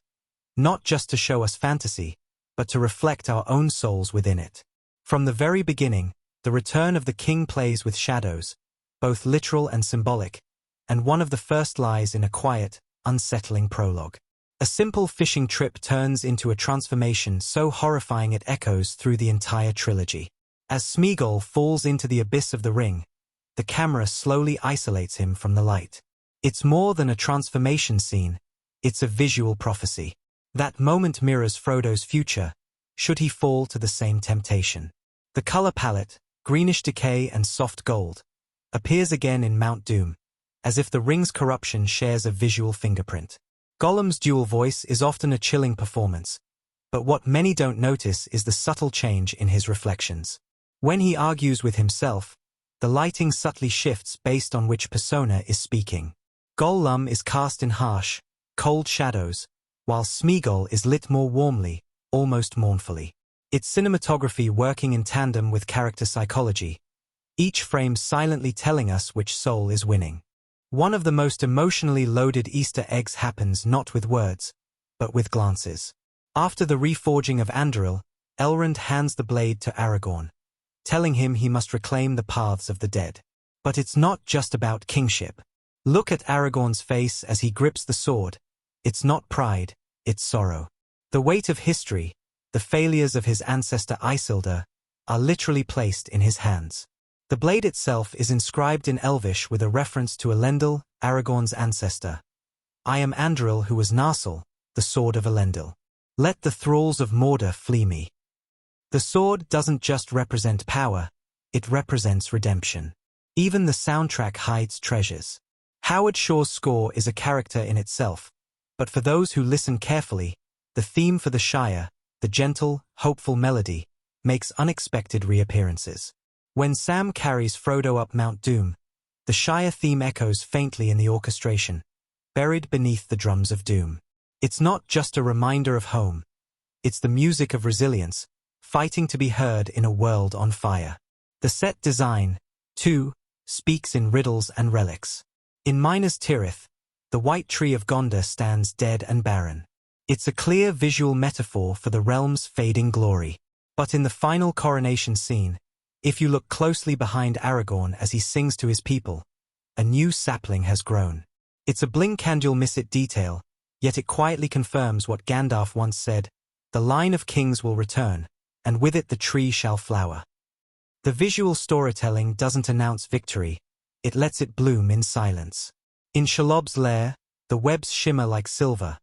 Not just to show us fantasy, but to reflect our own souls within it. From the very beginning, the return of the king plays with shadows, both literal and symbolic, and one of the first lies in a quiet, unsettling prologue. A simple fishing trip turns into a transformation so horrifying it echoes through the entire trilogy. As Smeagol falls into the abyss of the ring, the camera slowly isolates him from the light. It's more than a transformation scene, it's a visual prophecy. That moment mirrors Frodo's future, should he fall to the same temptation. The color palette, greenish decay and soft gold, appears again in Mount Doom, as if the ring's corruption shares a visual fingerprint. Gollum's dual voice is often a chilling performance, but what many don't notice is the subtle change in his reflections. When he argues with himself, the lighting subtly shifts based on which persona is speaking. Gollum is cast in harsh, cold shadows, while Smeagol is lit more warmly, almost mournfully. It's cinematography working in tandem with character psychology, each frame silently telling us which soul is winning. One of the most emotionally loaded Easter eggs happens not with words, but with glances. After the reforging of Anduril, Elrond hands the blade to Aragorn, telling him he must reclaim the paths of the dead. But it's not just about kingship. Look at Aragorn's face as he grips the sword. It's not pride, it's sorrow. The weight of history, the failures of his ancestor Isildur, are literally placed in his hands. The blade itself is inscribed in Elvish with a reference to Elendil, Aragorn's ancestor. "I am Anduril who was Narsil, the sword of Elendil. Let the thralls of Mordor flee me." The sword doesn't just represent power, it represents redemption. Even the soundtrack hides treasures. Howard Shore's score is a character in itself, but for those who listen carefully, the theme for the Shire, the gentle, hopeful melody, makes unexpected reappearances. When Sam carries Frodo up Mount Doom, the Shire theme echoes faintly in the orchestration, buried beneath the drums of doom. It's not just a reminder of home. It's the music of resilience, fighting to be heard in a world on fire. The set design, too, speaks in riddles and relics. In Minas Tirith, the white tree of Gondor stands dead and barren. It's a clear visual metaphor for the realm's fading glory. But in the final coronation scene, if you look closely behind Aragorn as he sings to his people, a new sapling has grown. It's a blink-and-you'll-miss-it detail, yet it quietly confirms what Gandalf once said, "The line of kings will return, and with it the tree shall flower." The visual storytelling doesn't announce victory, it lets it bloom in silence. In Shelob's lair, the webs shimmer like silver,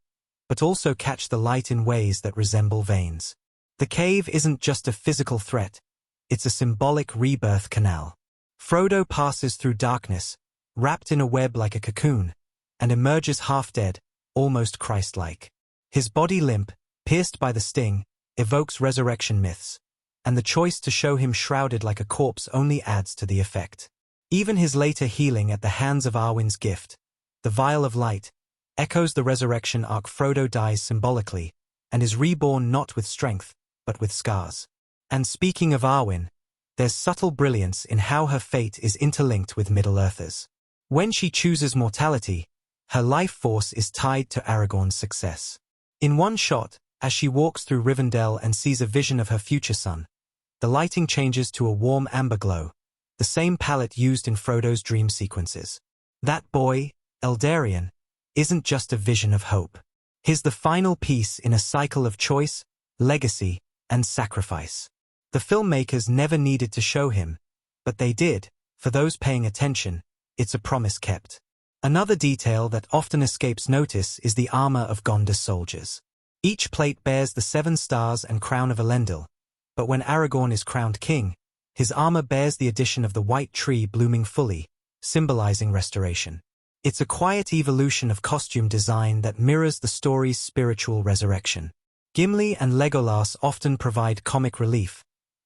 but also catch the light in ways that resemble veins. The cave isn't just a physical threat, it's a symbolic rebirth canal. Frodo passes through darkness, wrapped in a web like a cocoon, and emerges half-dead, almost Christ-like. His body limp, pierced by the sting, evokes resurrection myths, and the choice to show him shrouded like a corpse only adds to the effect. Even his later healing at the hands of Arwen's gift, the Vial of Light, echoes the resurrection arc. Frodo dies symbolically, and is reborn not with strength, but with scars. And speaking of Arwen, there's subtle brilliance in how her fate is interlinked with Middle-earthers. When she chooses mortality, her life force is tied to Aragorn's success. In one shot, as she walks through Rivendell and sees a vision of her future son, the lighting changes to a warm amber glow, the same palette used in Frodo's dream sequences. That boy, Eldarion, isn't just a vision of hope. He's the final piece in a cycle of choice, legacy, and sacrifice. The filmmakers never needed to show him, but they did. For those paying attention, it's a promise kept. Another detail that often escapes notice is the armor of Gondor's soldiers. Each plate bears the 7 stars and crown of Elendil, but when Aragorn is crowned king, his armor bears the addition of the white tree blooming fully, symbolizing restoration. It's a quiet evolution of costume design that mirrors the story's spiritual resurrection. Gimli and Legolas often provide comic relief,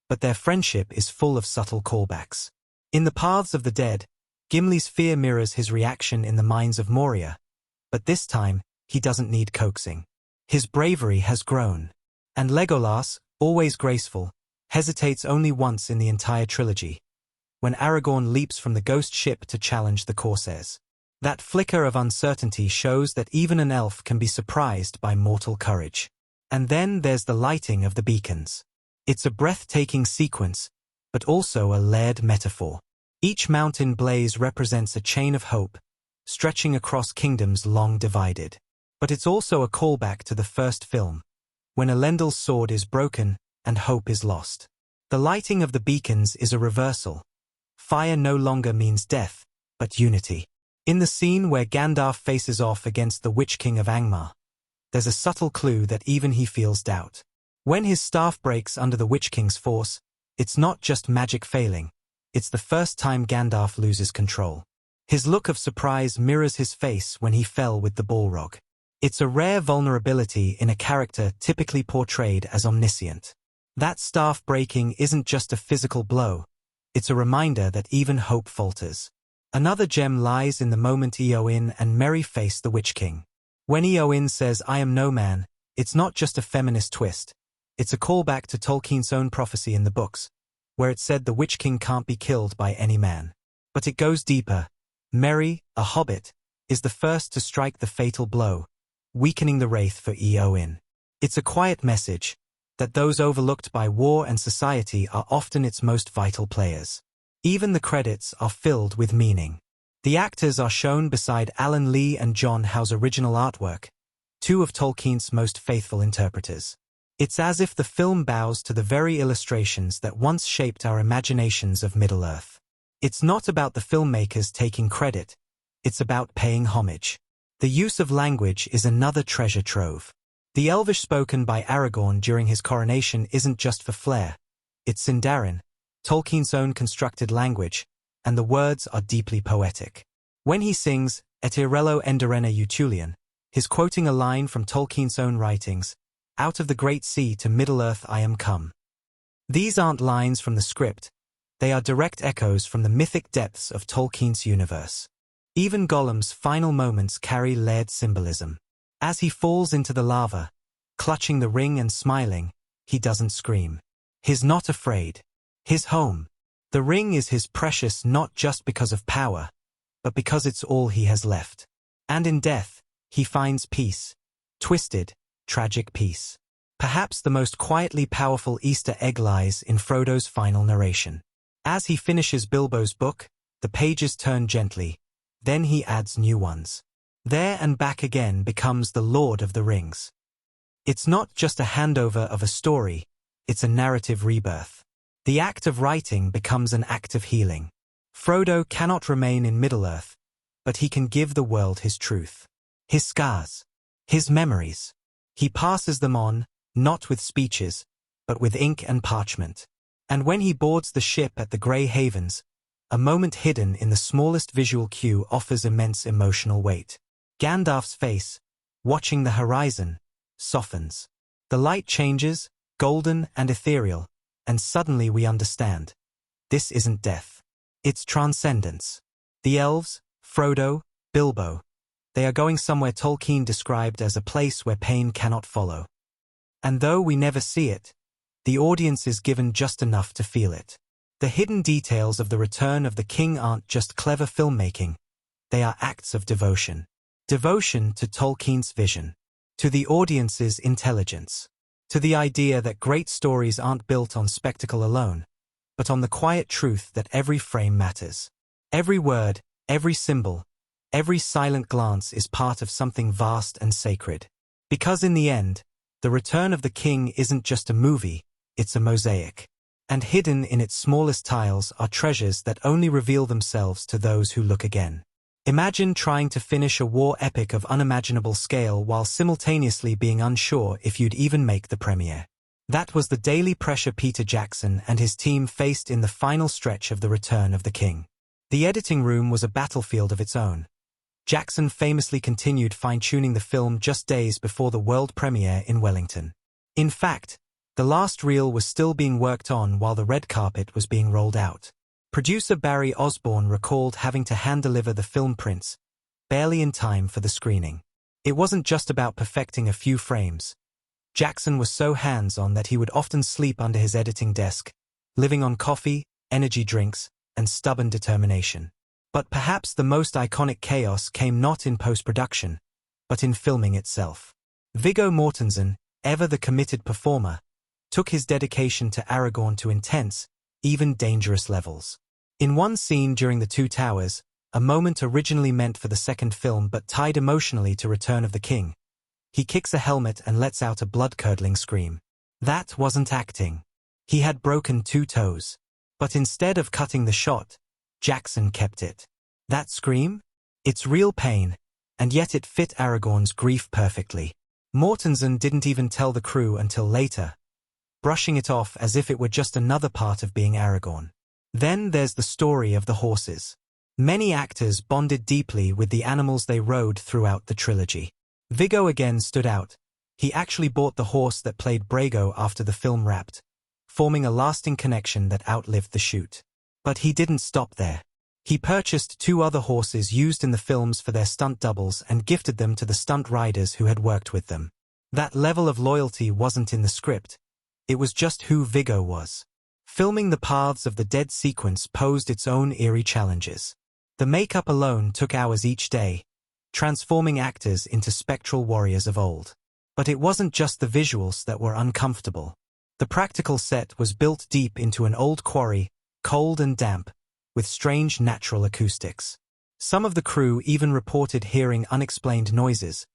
but their friendship is full of subtle callbacks. In The Paths of the Dead, Gimli's fear mirrors his reaction in the Mines of Moria, but this time, he doesn't need coaxing. His bravery has grown. And Legolas, always graceful, hesitates only once in the entire trilogy, when Aragorn leaps from the ghost ship to challenge the Corsairs. That flicker of uncertainty shows that even an elf can be surprised by mortal courage. And then there's the lighting of the beacons. It's a breathtaking sequence, but also a layered metaphor. Each mountain blaze represents a chain of hope, stretching across kingdoms long divided. But it's also a callback to the first film, when Elendil's sword is broken and hope is lost. The lighting of the beacons is a reversal. Fire no longer means death, but unity. In the scene where Gandalf faces off against the Witch King of Angmar, there's a subtle clue that even he feels doubt. When his staff breaks under the Witch King's force, it's not just magic failing, it's the first time Gandalf loses control. His look of surprise mirrors his face when he fell with the Balrog. It's a rare vulnerability in a character typically portrayed as omniscient. That staff breaking isn't just a physical blow, it's a reminder that even hope falters. Another gem lies in the moment Eowyn and Merry face the Witch King. When Eowyn says, "I am no man," it's not just a feminist twist. It's a callback to Tolkien's own prophecy in the books, where it said the Witch King can't be killed by any man. But it goes deeper. Merry, a hobbit, is the first to strike the fatal blow, weakening the wraith for Eowyn. It's a quiet message, that those overlooked by war and society are often its most vital players. Even the credits are filled with meaning. The actors are shown beside Alan Lee and John Howe's original artwork, 2 of Tolkien's most faithful interpreters. It's as if the film bows to the very illustrations that once shaped our imaginations of Middle-earth. It's not about the filmmakers taking credit, it's about paying homage. The use of language is another treasure trove. The Elvish spoken by Aragorn during his coronation isn't just for flair, it's Sindarin, Tolkien's own constructed language, and the words are deeply poetic. When he sings, Et Irello Enderena Utulian, he's quoting a line from Tolkien's own writings, "Out of the great sea to Middle-earth I am come." These aren't lines from the script, they are direct echoes from the mythic depths of Tolkien's universe. Even Gollum's final moments carry layered symbolism. As he falls into the lava, clutching the ring and smiling, he doesn't scream. His not afraid. His home. The ring is his precious not just because of power, but because it's all he has left. And in death, he finds peace. Twisted, tragic peace. Perhaps the most quietly powerful Easter egg lies in Frodo's final narration. As he finishes Bilbo's book, the pages turn gently, then he adds new ones. There and Back Again becomes the Lord of the Rings. It's not just a handover of a story, it's a narrative rebirth. The act of writing becomes an act of healing. Frodo cannot remain in Middle-earth, but he can give the world his truth. His scars. His memories. He passes them on, not with speeches, but with ink and parchment. And when he boards the ship at the Grey Havens, a moment hidden in the smallest visual cue offers immense emotional weight. Gandalf's face, watching the horizon, softens. The light changes, golden and ethereal, and suddenly we understand. This isn't death. It's transcendence. The elves, Frodo, Bilbo, they are going somewhere Tolkien described as a place where pain cannot follow. And though we never see it, the audience is given just enough to feel it. The hidden details of the return of the king aren't just clever filmmaking, they are acts of devotion. Devotion to Tolkien's vision, to the audience's intelligence, to the idea that great stories aren't built on spectacle alone, but on the quiet truth that every frame matters. Every word, every symbol, every silent glance is part of something vast and sacred. Because in the end, The Return of the King isn't just a movie, it's a mosaic. And hidden in its smallest tiles are treasures that only reveal themselves to those who look again. Imagine trying to finish a war epic of unimaginable scale while simultaneously being unsure if you'd even make the premiere. That was the daily pressure Peter Jackson and his team faced in the final stretch of The Return of the King. The editing room was a battlefield of its own. Jackson famously continued fine-tuning the film just days before the world premiere in Wellington. In fact, the last reel was still being worked on while the red carpet was being rolled out. Producer Barrie Osborne recalled having to hand-deliver the film prints, barely in time for the screening. It wasn't just about perfecting a few frames. Jackson was so hands-on that he would often sleep under his editing desk, living on coffee, energy drinks, and stubborn determination. But perhaps the most iconic chaos came not in post-production, but in filming itself. Viggo Mortensen, ever the committed performer, took his dedication to Aragorn to intense, even dangerous levels. In one scene during The Two Towers, a moment originally meant for the second film but tied emotionally to Return of the King, he kicks a helmet and lets out a blood-curdling scream. That wasn't acting. He had broken 2 toes. But instead of cutting the shot, Jackson kept it. That scream? It's real pain, and yet it fit Aragorn's grief perfectly. Mortensen didn't even tell the crew until later, brushing it off as if it were just another part of being Aragorn. Then there's the story of the horses. Many actors bonded deeply with the animals they rode throughout the trilogy. Viggo again stood out. He actually bought the horse that played Brago after the film wrapped, forming a lasting connection that outlived the shoot. But he didn't stop there. He purchased 2 other horses used in the films for their stunt doubles and gifted them to the stunt riders who had worked with them. That level of loyalty wasn't in the script. It was just who Viggo was. Filming the Paths of the Dead sequence posed its own eerie challenges. The makeup alone took hours each day, transforming actors into spectral warriors of old. But it wasn't just the visuals that were uncomfortable. The practical set was built deep into an old quarry, cold and damp, with strange natural acoustics. Some of the crew even reported hearing unexplained noises,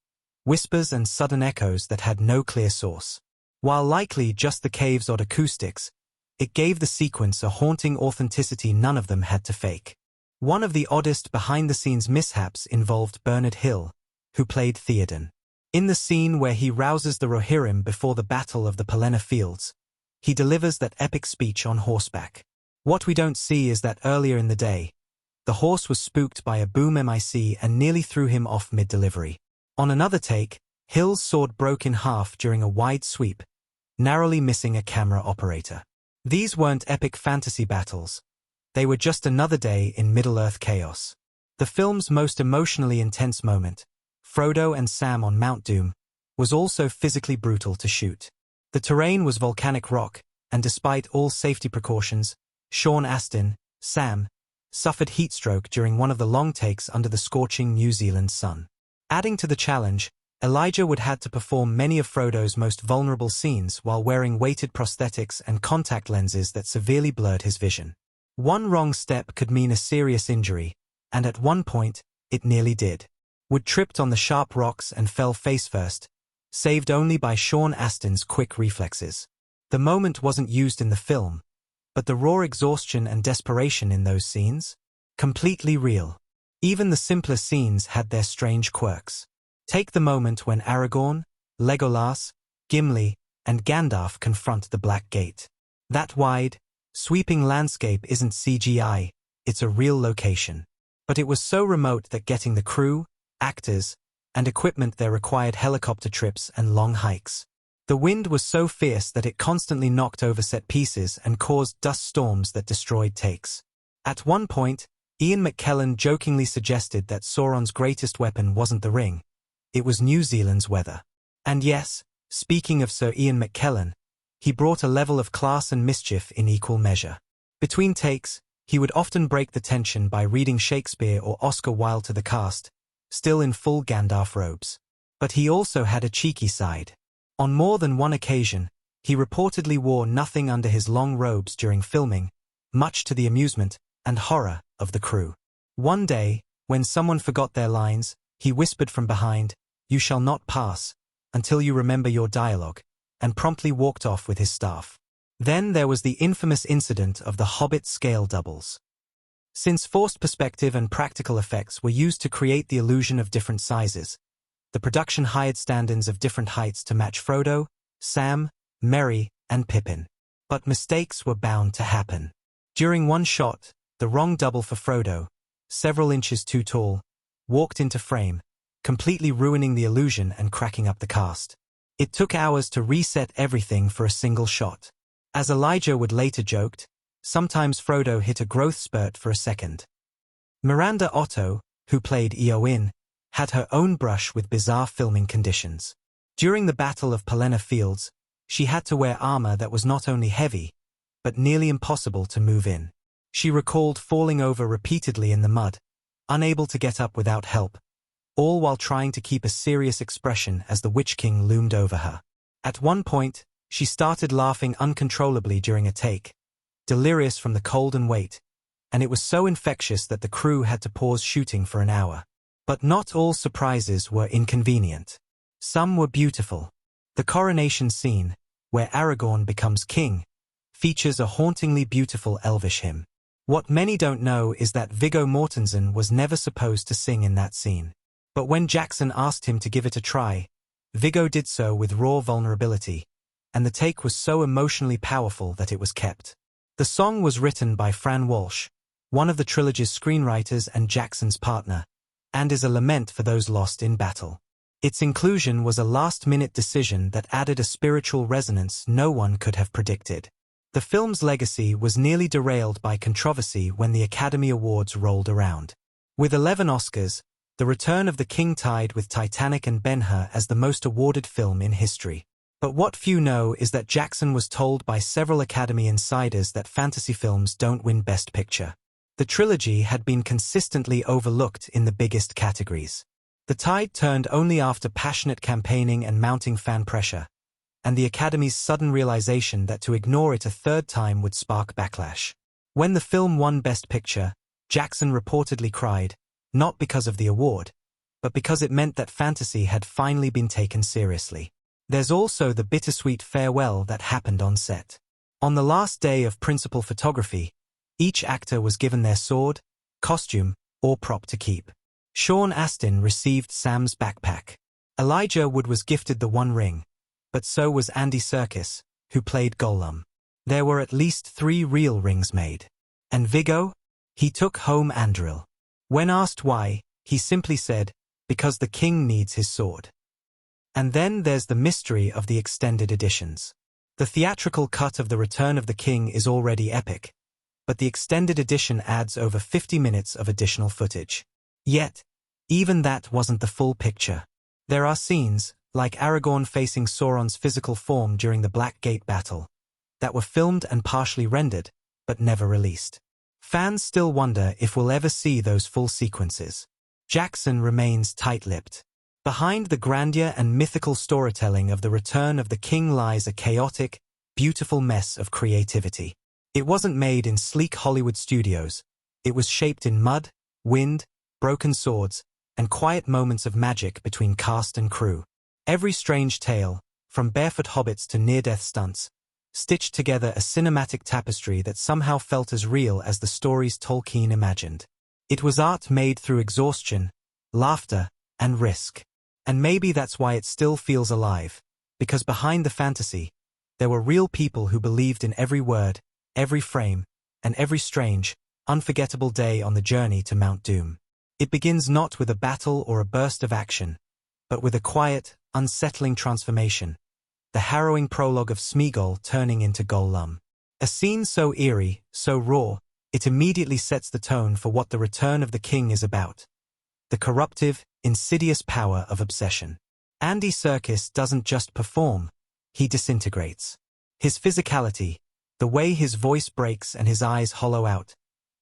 whispers and sudden echoes that had no clear source. While likely just the cave's odd acoustics, it gave the sequence a haunting authenticity none of them had to fake. One of the oddest behind-the-scenes mishaps involved Bernard Hill, who played Theoden. In the scene where he rouses the Rohirrim before the Battle of the Pelennor Fields, he delivers that epic speech on horseback. What we don't see is that earlier in the day, the horse was spooked by a boom mic and nearly threw him off mid-delivery. On another take, Hill's sword broke in half during a wide sweep, narrowly missing a camera operator. These weren't epic fantasy battles. They were just another day in Middle-earth chaos. The film's most emotionally intense moment, Frodo and Sam on Mount Doom, was also physically brutal to shoot. The terrain was volcanic rock, and despite all safety precautions, Sean Astin, Sam, suffered heatstroke during one of the long takes under the scorching New Zealand sun. Adding to the challenge, Elijah would have to perform many of Frodo's most vulnerable scenes while wearing weighted prosthetics and contact lenses that severely blurred his vision. One wrong step could mean a serious injury, and at one point, it nearly did. Wood tripped on the sharp rocks and fell face first, saved only by Sean Astin's quick reflexes. The moment wasn't used in the film, but the raw exhaustion and desperation in those scenes? Completely real. Even the simpler scenes had their strange quirks. Take the moment when Aragorn, Legolas, Gimli, and Gandalf confront the Black Gate. That wide, sweeping landscape isn't CGI, it's a real location. But it was so remote that getting the crew, actors, and equipment there required helicopter trips and long hikes. The wind was so fierce that it constantly knocked over set pieces and caused dust storms that destroyed takes. At one point, Ian McKellen jokingly suggested that Sauron's greatest weapon wasn't the ring, it was New Zealand's weather. And yes, speaking of Sir Ian McKellen, he brought a level of class and mischief in equal measure. Between takes, he would often break the tension by reading Shakespeare or Oscar Wilde to the cast, still in full Gandalf robes. But he also had a cheeky side. On more than one occasion, he reportedly wore nothing under his long robes during filming, much to the amusement and horror of the crew. One day, when someone forgot their lines, he whispered from behind, "You shall not pass, until you remember your dialogue," and promptly walked off with his staff. Then there was the infamous incident of the Hobbit scale doubles. Since forced perspective and practical effects were used to create the illusion of different sizes, the production hired stand-ins of different heights to match Frodo, Sam, Merry, and Pippin. But mistakes were bound to happen. During one shot, the wrong double for Frodo, several inches too tall, walked into frame, completely ruining the illusion and cracking up the cast. It took hours to reset everything for a single shot. As Elijah would later joked, sometimes Frodo hit a growth spurt for a second. Miranda Otto, who played Eowyn, had her own brush with bizarre filming conditions. During the Battle of Pelennor Fields, she had to wear armor that was not only heavy, but nearly impossible to move in. She recalled falling over repeatedly in the mud, unable to get up without help, all while trying to keep a serious expression as the Witch King loomed over her. At one point, she started laughing uncontrollably during a take, delirious from the cold and weight, and it was so infectious that the crew had to pause shooting for an hour. But not all surprises were inconvenient. Some were beautiful. The coronation scene, where Aragorn becomes king, features a hauntingly beautiful Elvish hymn. What many don't know is that Viggo Mortensen was never supposed to sing in that scene. But when Jackson asked him to give it a try, Viggo did so with raw vulnerability, and the take was so emotionally powerful that it was kept. The song was written by Fran Walsh, one of the trilogy's screenwriters and Jackson's partner, and is a lament for those lost in battle. Its inclusion was a last-minute decision that added a spiritual resonance no one could have predicted. The film's legacy was nearly derailed by controversy when the Academy Awards rolled around. With 11 Oscars, The Return of the King tied with Titanic and Ben-Hur as the most awarded film in history. But what few know is that Jackson was told by several Academy insiders that fantasy films don't win Best Picture. The trilogy had been consistently overlooked in the biggest categories. The tide turned only after passionate campaigning and mounting fan pressure, and the Academy's sudden realization that to ignore it a third time would spark backlash. When the film won Best Picture, Jackson reportedly cried, not because of the award, but because it meant that fantasy had finally been taken seriously. There's also the bittersweet farewell that happened on set. On the last day of principal photography, each actor was given their sword, costume, or prop to keep. Sean Astin received Sam's backpack. Elijah Wood was gifted the One Ring, but so was Andy Serkis, who played Gollum. There were at least 3 real rings made. And Viggo? He took home Andril. When asked why, he simply said, because the king needs his sword. And then there's the mystery of the extended editions. The theatrical cut of The Return of the King is already epic, but the extended edition adds over 50 minutes of additional footage. Yet, even that wasn't the full picture. There are scenes, like Aragorn facing Sauron's physical form during the Black Gate battle, that were filmed and partially rendered, but never released. Fans still wonder if we'll ever see those full sequences. Jackson remains tight-lipped. Behind the grandeur and mythical storytelling of The Return of the King lies a chaotic, beautiful mess of creativity. It wasn't made in sleek Hollywood studios. It was shaped in mud, wind, broken swords, and quiet moments of magic between cast and crew. Every strange tale, from barefoot hobbits to near-death stunts, stitched together a cinematic tapestry that somehow felt as real as the stories Tolkien imagined. It was art made through exhaustion, laughter, and risk. And maybe that's why it still feels alive, because behind the fantasy, there were real people who believed in every word, every frame, and every strange, unforgettable day on the journey to Mount Doom. It begins not with a battle or a burst of action, but with a quiet, unsettling transformation, the harrowing prologue of Smeagol turning into Gollum. A scene so eerie, so raw, it immediately sets the tone for what The Return of the King is about. The corruptive, insidious power of obsession. Andy Serkis doesn't just perform, he disintegrates. His physicality, the way his voice breaks and his eyes hollow out,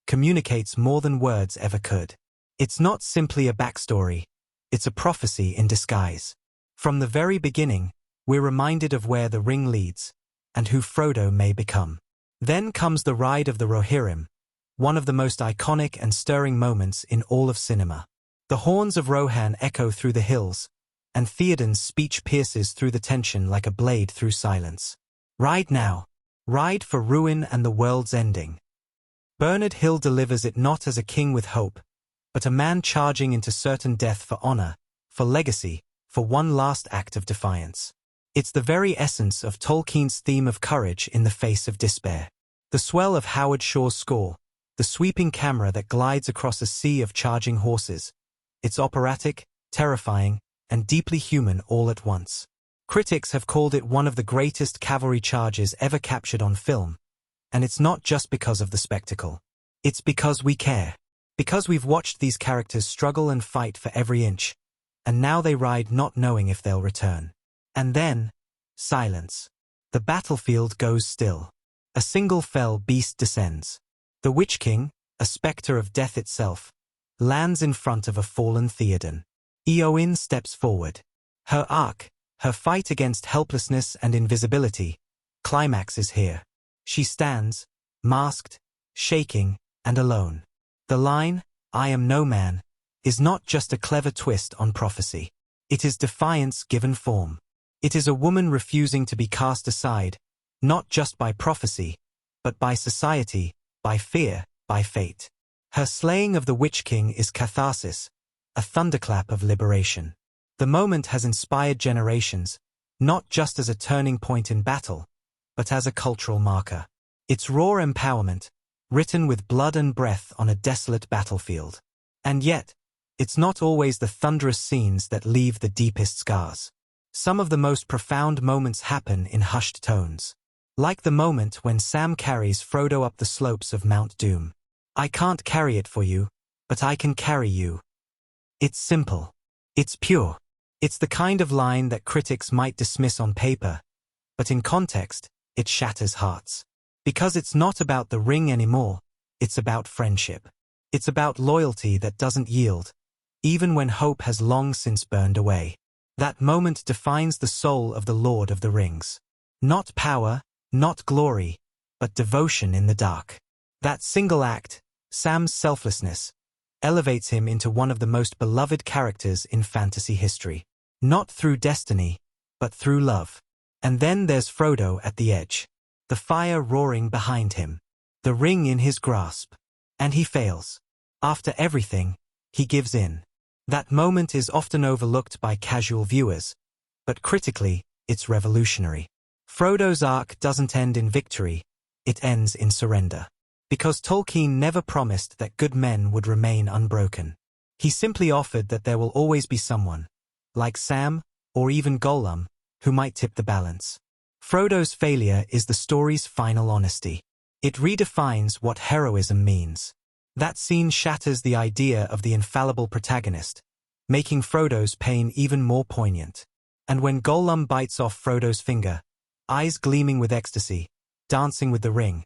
communicates more than words ever could. It's not simply a backstory, it's a prophecy in disguise. From the very beginning, we're reminded of where the ring leads, and who Frodo may become. Then comes the Ride of the Rohirrim, one of the most iconic and stirring moments in all of cinema. The horns of Rohan echo through the hills, and Theoden's speech pierces through the tension like a blade through silence. Ride now. Ride for ruin and the world's ending. Bernard Hill delivers it not as a king with hope, but a man charging into certain death for honor, for legacy, for one last act of defiance. It's the very essence of Tolkien's theme of courage in the face of despair. The swell of Howard Shore's score, the sweeping camera that glides across a sea of charging horses. It's operatic, terrifying, and deeply human all at once. Critics have called it one of the greatest cavalry charges ever captured on film, and it's not just because of the spectacle. It's because we care. Because we've watched these characters struggle and fight for every inch, and now they ride not knowing if they'll return. And then, silence. The battlefield goes still. A single fell beast descends. The Witch King, a spectre of death itself, lands in front of a fallen Theoden. Eowyn steps forward. Her arc, her fight against helplessness and invisibility, climaxes here. She stands, masked, shaking, and alone. The line, "I am no man," is not just a clever twist on prophecy. It is defiance given form. It is a woman refusing to be cast aside, not just by prophecy, but by society, by fear, by fate. Her slaying of the Witch King is catharsis, a thunderclap of liberation. The moment has inspired generations, not just as a turning point in battle, but as a cultural marker. It's raw empowerment, written with blood and breath on a desolate battlefield. And yet, it's not always the thunderous scenes that leave the deepest scars. Some of the most profound moments happen in hushed tones. Like the moment when Sam carries Frodo up the slopes of Mount Doom. "I can't carry it for you, but I can carry you." It's simple. It's pure. It's the kind of line that critics might dismiss on paper, but in context, it shatters hearts. Because it's not about the ring anymore, it's about friendship. It's about loyalty that doesn't yield, even when hope has long since burned away. That moment defines the soul of the Lord of the Rings. Not power, not glory, but devotion in the dark. That single act, Sam's selflessness, elevates him into one of the most beloved characters in fantasy history. Not through destiny, but through love. And then there's Frodo at the edge. The fire roaring behind him. The ring in his grasp. And he fails. After everything, he gives in. That moment is often overlooked by casual viewers, but critically, it's revolutionary. Frodo's arc doesn't end in victory, it ends in surrender. Because Tolkien never promised that good men would remain unbroken. He simply offered that there will always be someone, like Sam, or even Gollum, who might tip the balance. Frodo's failure is the story's final honesty. It redefines what heroism means. That scene shatters the idea of the infallible protagonist, making Frodo's pain even more poignant. And when Gollum bites off Frodo's finger, eyes gleaming with ecstasy, dancing with the ring,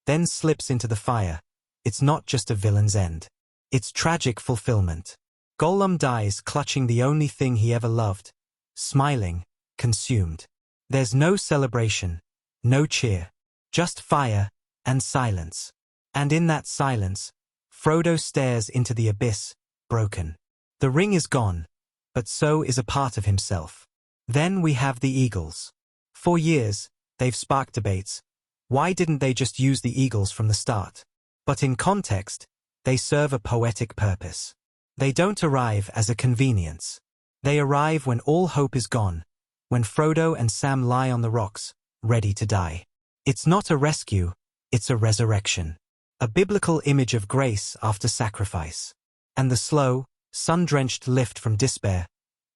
then slips into the fire, it's not just a villain's end. It's tragic fulfillment. Gollum dies clutching the only thing he ever loved, smiling, consumed. There's no celebration, no cheer, just fire and silence. And in that silence, Frodo stares into the abyss, broken. The ring is gone, but so is a part of himself. Then we have the eagles. For years, they've sparked debates. Why didn't they just use the eagles from the start? But in context, they serve a poetic purpose. They don't arrive as a convenience. They arrive when all hope is gone, when Frodo and Sam lie on the rocks, ready to die. It's not a rescue, it's a resurrection. A biblical image of grace after sacrifice. And the slow, sun-drenched lift from despair,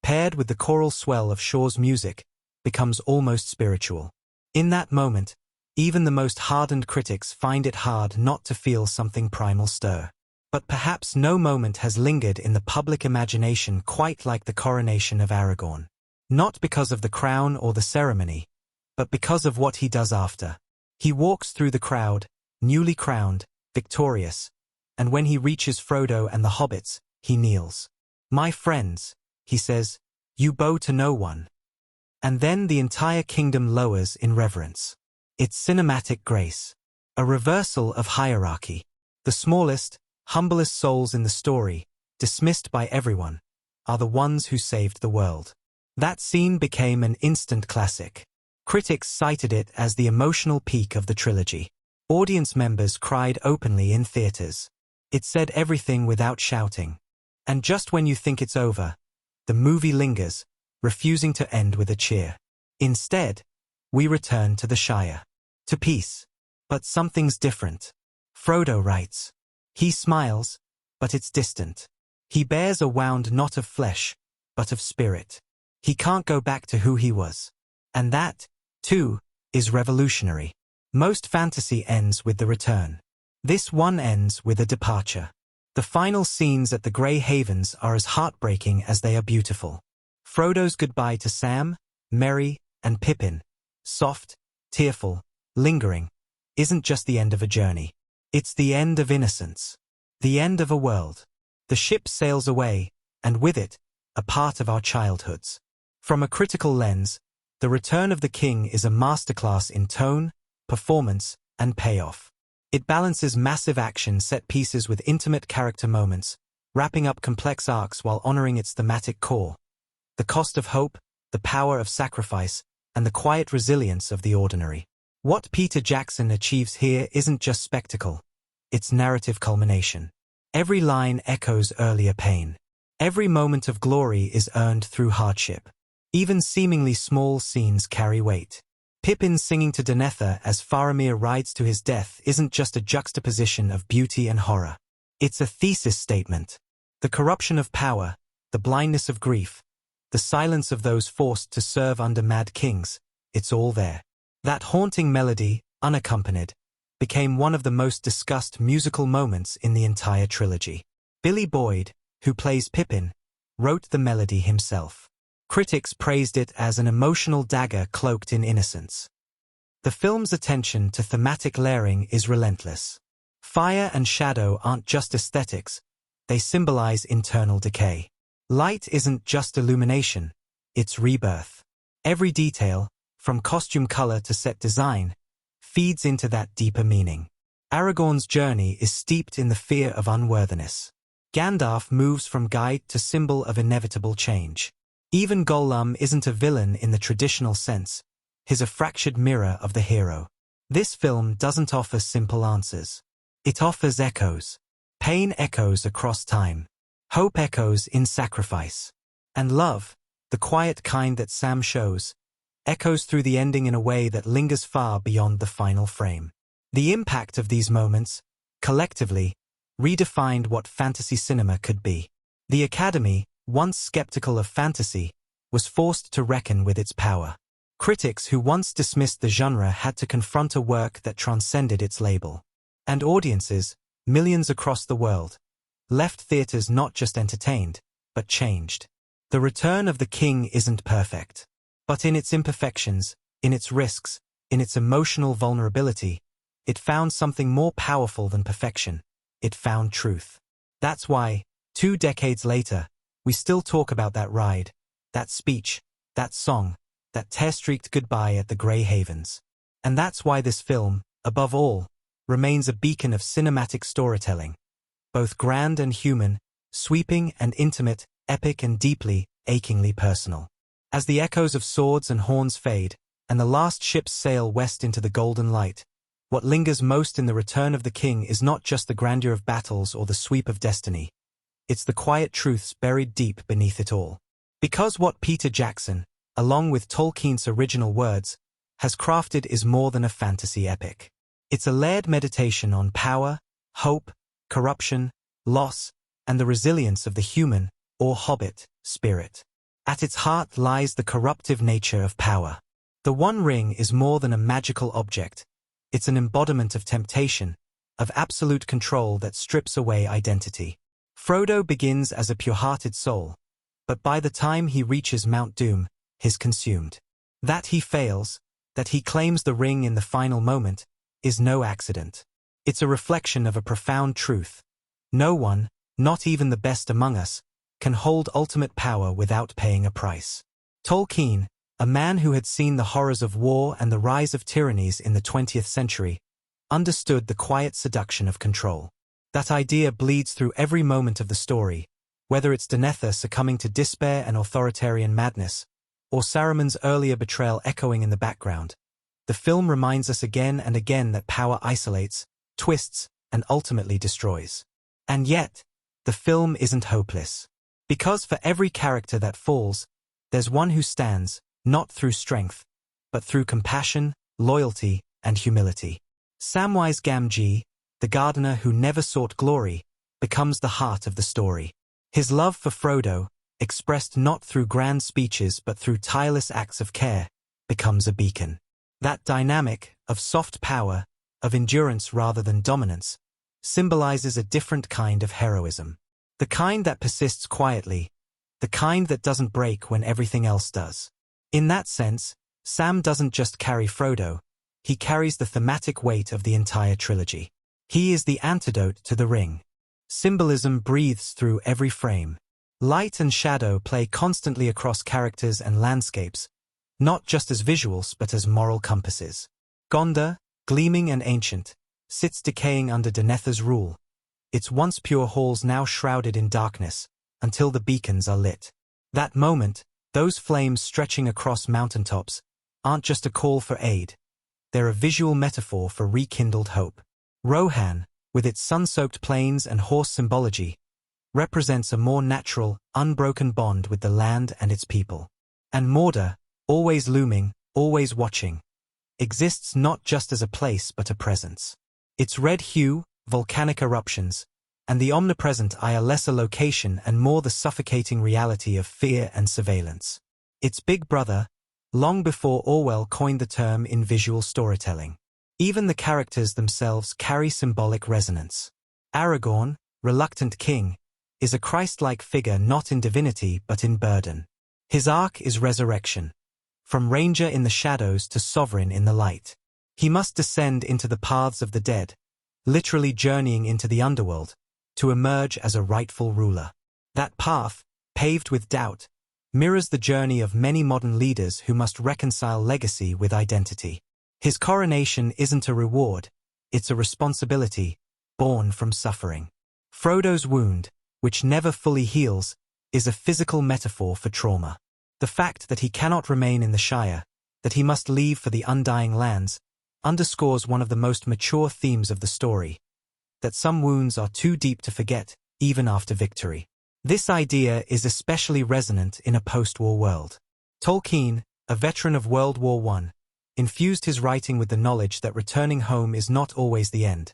paired with the choral swell of Shaw's music, becomes almost spiritual. In that moment, even the most hardened critics find it hard not to feel something primal stir. But perhaps no moment has lingered in the public imagination quite like the coronation of Aragorn. Not because of the crown or the ceremony, but because of what he does after. He walks through the crowd, newly crowned, victorious, and when he reaches Frodo and the hobbits, he kneels. "My friends," he says, "you bow to no one." And then the entire kingdom lowers in reverence. It's cinematic grace. A reversal of hierarchy. The smallest, humblest souls in the story, dismissed by everyone, are the ones who saved the world. That scene became an instant classic. Critics cited it as the emotional peak of the trilogy. Audience members cried openly in theaters. It said everything without shouting. And just when you think it's over, the movie lingers, refusing to end with a cheer. Instead, we return to the Shire. To peace. But something's different. Frodo writes. He smiles, but it's distant. He bears a wound not of flesh, but of spirit. He can't go back to who he was. And that, too, is revolutionary. Most fantasy ends with the return. This one ends with a departure. The final scenes at the Grey Havens are as heartbreaking as they are beautiful. Frodo's goodbye to Sam, Merry, and Pippin, soft, tearful, lingering, isn't just the end of a journey. It's the end of innocence. The end of a world. The ship sails away, and with it, a part of our childhoods. From a critical lens, The Return of the King is a masterclass in tone, performance, and payoff. It balances massive action set pieces with intimate character moments, wrapping up complex arcs while honoring its thematic core. The cost of hope, the power of sacrifice, and the quiet resilience of the ordinary. What Peter Jackson achieves here isn't just spectacle, it's narrative culmination. Every line echoes earlier pain. Every moment of glory is earned through hardship. Even seemingly small scenes carry weight. Pippin singing to Denethor as Faramir rides to his death isn't just a juxtaposition of beauty and horror. It's a thesis statement. The corruption of power, the blindness of grief, the silence of those forced to serve under mad kings, it's all there. That haunting melody, unaccompanied, became one of the most discussed musical moments in the entire trilogy. Billy Boyd, who plays Pippin, wrote the melody himself. Critics praised it as an emotional dagger cloaked in innocence. The film's attention to thematic layering is relentless. Fire and shadow aren't just aesthetics, they symbolize internal decay. Light isn't just illumination, it's rebirth. Every detail, from costume color to set design, feeds into that deeper meaning. Aragorn's journey is steeped in the fear of unworthiness. Gandalf moves from guide to symbol of inevitable change. Even Gollum isn't a villain in the traditional sense, he's a fractured mirror of the hero. This film doesn't offer simple answers. It offers echoes. Pain echoes across time. Hope echoes in sacrifice. And love, the quiet kind that Sam shows, echoes through the ending in a way that lingers far beyond the final frame. The impact of these moments, collectively, redefined what fantasy cinema could be. The Academy, once skeptical of fantasy, was forced to reckon with its power. Critics who once dismissed the genre had to confront a work that transcended its label. And audiences, millions across the world, left theaters not just entertained, but changed. The Return of the King isn't perfect. But in its imperfections, in its risks, In its emotional vulnerability, it found something more powerful than perfection. It found truth. That's why, 2 decades later, we still talk about that ride, that speech, that song, that tear-streaked goodbye at the Grey Havens. And that's why this film, above all, remains a beacon of cinematic storytelling. Both grand and human, sweeping and intimate, epic and deeply, achingly personal. As the echoes of swords and horns fade, and the last ships sail west into the golden light, what lingers most in The Return of the King is not just the grandeur of battles or the sweep of destiny. It's the quiet truths buried deep beneath it all. Because what Peter Jackson, along with Tolkien's original words, has crafted is more than a fantasy epic. It's a layered meditation on power, hope, corruption, loss, and the resilience of the human, or hobbit, spirit. At its heart lies the corruptive nature of power. The One Ring is more than a magical object. It's an embodiment of temptation, of absolute control that strips away identity. Frodo begins as a pure-hearted soul, but by the time he reaches Mount Doom, he's consumed. That he fails, that he claims the ring in the final moment, is no accident. It's a reflection of a profound truth. No one, not even the best among us, can hold ultimate power without paying a price. Tolkien, a man who had seen the horrors of war and the rise of tyrannies in the 20th century, understood the quiet seduction of control. That idea bleeds through every moment of the story, whether it's Denethor succumbing to despair and authoritarian madness, or Saruman's earlier betrayal echoing in the background. The film reminds us again and again that power isolates, twists, and ultimately destroys. And yet, the film isn't hopeless. Because for every character that falls, there's one who stands, not through strength, but through compassion, loyalty, and humility. Samwise Gamgee, the gardener who never sought glory, becomes the heart of the story. His love for Frodo, expressed not through grand speeches but through tireless acts of care, becomes a beacon. That dynamic, of soft power, of endurance rather than dominance, symbolizes a different kind of heroism. The kind that persists quietly, the kind that doesn't break when everything else does. In that sense, Sam doesn't just carry Frodo, he carries the thematic weight of the entire trilogy. He is the antidote to the ring. Symbolism breathes through every frame. Light and shadow play constantly across characters and landscapes, not just as visuals but as moral compasses. Gondor, gleaming and ancient, sits decaying under Denethor's rule, its once pure halls now shrouded in darkness, until the beacons are lit. That moment, those flames stretching across mountaintops, aren't just a call for aid. They're a visual metaphor for rekindled hope. Rohan, with its sun-soaked plains and horse symbology, represents a more natural, unbroken bond with the land and its people. And Mordor, always looming, always watching, exists not just as a place but a presence. Its red hue, volcanic eruptions, and the omnipresent eye are less a location and more the suffocating reality of fear and surveillance. Its big brother, long before Orwell coined the term in visual storytelling. Even the characters themselves carry symbolic resonance. Aragorn, reluctant king, is a Christ-like figure not in divinity but in burden. His arc is resurrection. From ranger in the shadows to sovereign in the light. He must descend into the paths of the dead, literally journeying into the underworld, to emerge as a rightful ruler. That path, paved with doubt, mirrors the journey of many modern leaders who must reconcile legacy with identity. His coronation isn't a reward, it's a responsibility, born from suffering. Frodo's wound, which never fully heals, is a physical metaphor for trauma. The fact that he cannot remain in the Shire, that he must leave for the undying lands, underscores one of the most mature themes of the story, that some wounds are too deep to forget, even after victory. This idea is especially resonant in a post-war world. Tolkien, a veteran of World War I, infused his writing with the knowledge that returning home is not always the end,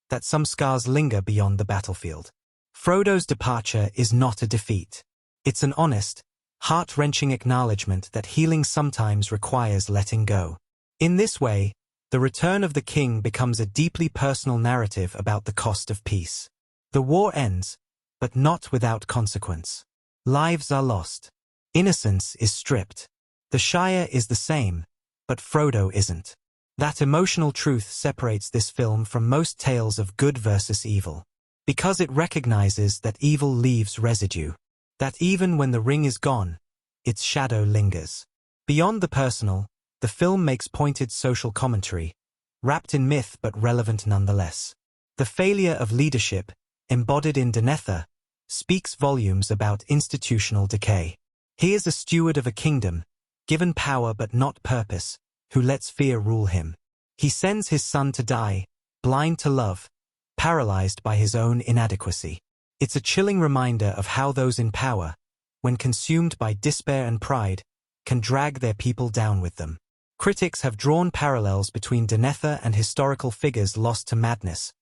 that some scars linger beyond the battlefield. Frodo's departure is not a defeat. It's an honest, heart-wrenching acknowledgement that healing sometimes requires letting go. In this way, The Return of the King becomes a deeply personal narrative about the cost of peace. The war ends, but not without consequence. Lives are lost. Innocence is stripped. The Shire is the same, but Frodo isn't. That emotional truth separates this film from most tales of good versus evil. Because it recognizes that evil leaves residue. That even when the ring is gone, its shadow lingers. Beyond the personal, the film makes pointed social commentary, wrapped in myth but relevant nonetheless. The failure of leadership, embodied in Denethor, speaks volumes about institutional decay. He is a steward of a kingdom, given power but not purpose, who lets fear rule him. He sends his son to die, blind to love, paralyzed by his own inadequacy. It's a chilling reminder of how those in power, when consumed by despair and pride, can drag their people down with them. Critics have drawn parallels between Denethor and historical figures lost to madness,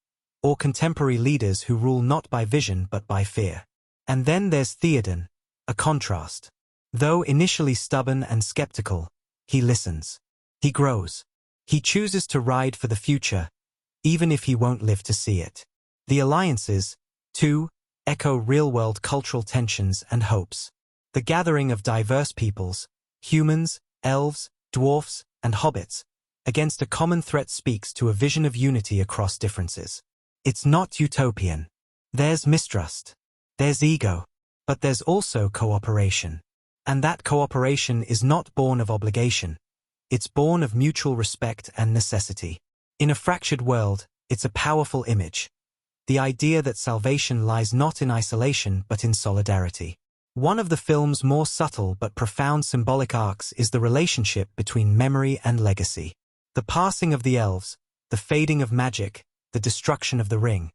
or contemporary leaders who rule not by vision but by fear. And then there's Theoden, a contrast. Though initially stubborn and skeptical, he listens. He grows. He chooses to ride for the future, even if he won't live to see it. The alliances, too, echo real-world cultural tensions and hopes. The gathering of diverse peoples, humans, elves, dwarfs, and hobbits, against a common threat speaks to a vision of unity across differences. It's not utopian. There's mistrust. There's ego. But there's also cooperation. And that cooperation is not born of obligation. It's born of mutual respect and necessity. In a fractured world, it's a powerful image. The idea that salvation lies not in isolation but in solidarity. One of the film's more subtle but profound symbolic arcs is the relationship between memory and legacy. The passing of the elves, the fading of magic, the destruction of the ring.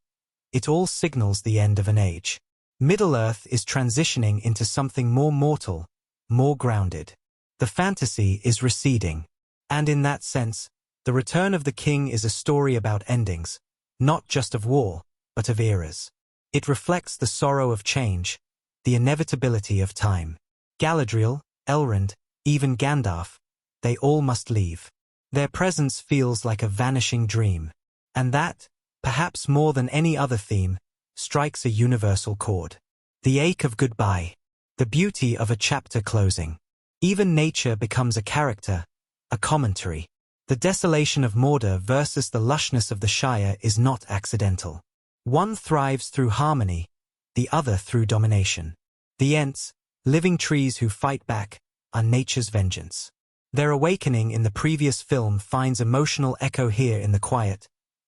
It all signals the end of an age. Middle-earth is transitioning into something more mortal, more grounded. The fantasy is receding. And in that sense, The Return of the King is a story about endings, not just of war, but of eras. It reflects the sorrow of change, the inevitability of time. Galadriel, Elrond, even Gandalf, they all must leave. Their presence feels like a vanishing dream. And that, perhaps more than any other theme, strikes a universal chord. The ache of goodbye. The beauty of a chapter closing. Even nature becomes a character, a commentary. The desolation of Mordor versus the lushness of the Shire is not accidental. One thrives through harmony, the other through domination. The Ents, living trees who fight back, are nature's vengeance. Their awakening in the previous film finds emotional echo here in the quiet,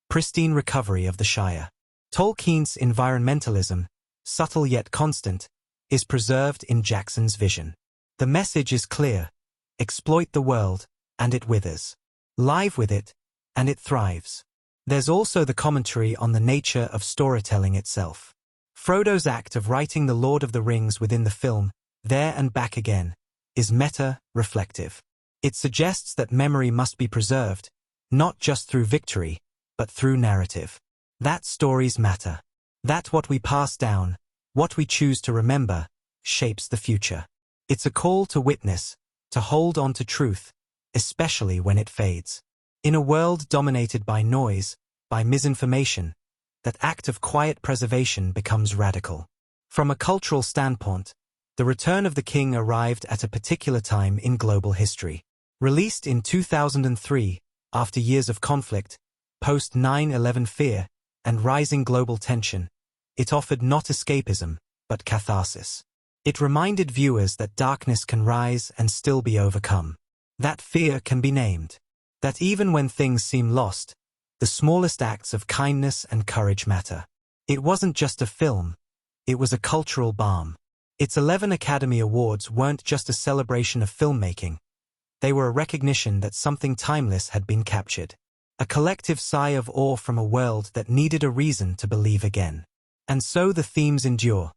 pristine recovery of the Shire. Tolkien's environmentalism, subtle yet constant, is preserved in Jackson's vision. The message is clear: exploit the world, and it withers. Live with it, and it thrives. There's also the commentary on the nature of storytelling itself. Frodo's act of writing The Lord of the Rings within the film, There and Back Again, is meta-reflective. It suggests that memory must be preserved, not just through victory, but through narrative. That stories matter. That what we pass down, what we choose to remember, shapes the future. It's a call to witness, to hold on to truth, especially when it fades. In a world dominated by noise, by misinformation, that act of quiet preservation becomes radical. From a cultural standpoint, The Return of the King arrived at a particular time in global history. Released in 2003, after years of conflict, post 9/11 fear, and rising global tension, it offered not escapism, but catharsis. It reminded viewers that darkness can rise and still be overcome. That fear can be named. That even when things seem lost, the smallest acts of kindness and courage matter. It wasn't just a film, it was a cultural balm. Its 11 Academy Awards weren't just a celebration of filmmaking. They were a recognition that something timeless had been captured. A collective sigh of awe from a world that needed a reason to believe again. And so the themes endure.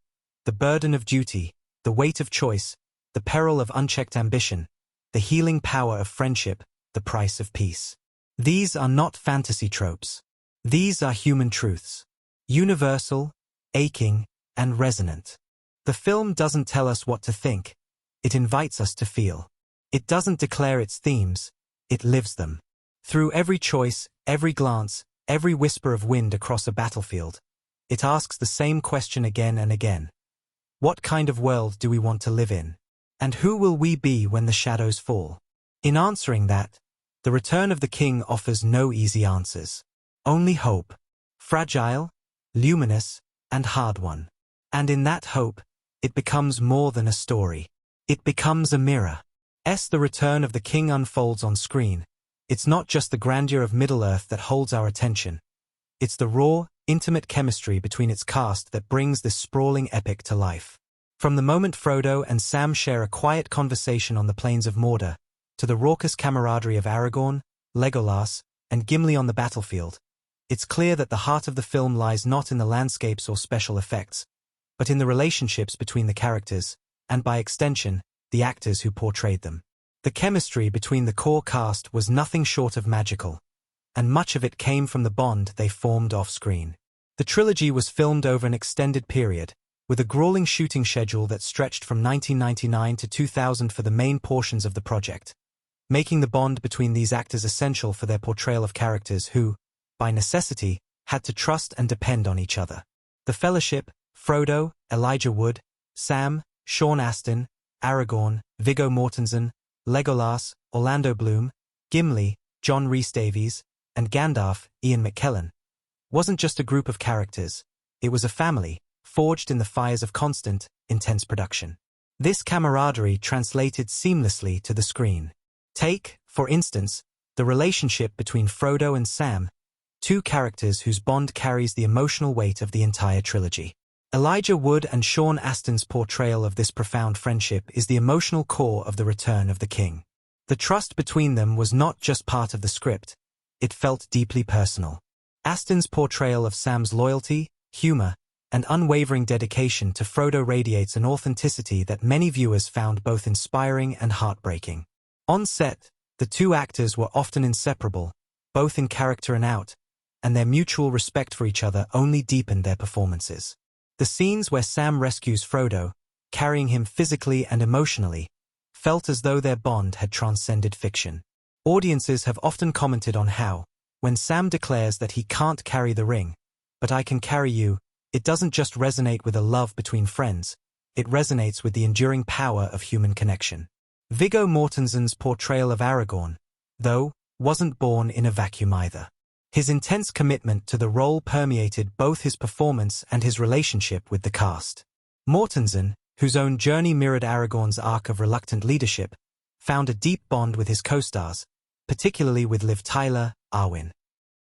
The burden of duty, the weight of choice, the peril of unchecked ambition, the healing power of friendship, the price of peace. These are not fantasy tropes. These are human truths. Universal, aching, and resonant. The film doesn't tell us what to think. It invites us to feel. It doesn't declare its themes. It lives them. Through every choice, every glance, every whisper of wind across a battlefield, it asks the same question again and again. What kind of world do we want to live in? And who will we be when the shadows fall? In answering that, The Return of the King offers no easy answers. Only hope. Fragile, luminous, and hard-won. And in that hope, it becomes more than a story. It becomes a mirror. As the Return of the King unfolds on screen, it's not just the grandeur of Middle-earth that holds our attention. It's the raw, intimate chemistry between its cast that brings this sprawling epic to life. From the moment Frodo and Sam share a quiet conversation on the plains of Mordor, to the raucous camaraderie of Aragorn, Legolas, and Gimli on the battlefield, it's clear that the heart of the film lies not in the landscapes or special effects, but in the relationships between the characters, and by extension, the actors who portrayed them. The chemistry between the core cast was nothing short of magical, and much of it came from the bond they formed off-screen. The trilogy was filmed over an extended period, with a grueling shooting schedule that stretched from 1999 to 2000 for the main portions of the project, making the bond between these actors essential for their portrayal of characters who, by necessity, had to trust and depend on each other. The Fellowship, Frodo, Elijah Wood, Sam, Sean Astin, Aragorn, Viggo Mortensen, Legolas, Orlando Bloom, Gimli, John Rhys-Davies, and Gandalf, Ian McKellen, wasn't just a group of characters, it was a family, forged in the fires of constant, intense production. This camaraderie translated seamlessly to the screen. Take, for instance, the relationship between Frodo and Sam, two characters whose bond carries the emotional weight of the entire trilogy. Elijah Wood and Sean Astin's portrayal of this profound friendship is the emotional core of The Return of the King. The trust between them was not just part of the script, it felt deeply personal. Astin's portrayal of Sam's loyalty, humor, and unwavering dedication to Frodo radiates an authenticity that many viewers found both inspiring and heartbreaking. On set, the two actors were often inseparable, both in character and out, and their mutual respect for each other only deepened their performances. The scenes where Sam rescues Frodo, carrying him physically and emotionally, felt as though their bond had transcended fiction. Audiences have often commented on how, when Sam declares that he can't carry the ring, but I can carry you, it doesn't just resonate with a love between friends, it resonates with the enduring power of human connection. Viggo Mortensen's portrayal of Aragorn, though, wasn't born in a vacuum either. His intense commitment to the role permeated both his performance and his relationship with the cast. Mortensen, whose own journey mirrored Aragorn's arc of reluctant leadership, found a deep bond with his co-stars, particularly with Liv Tyler, Eowyn.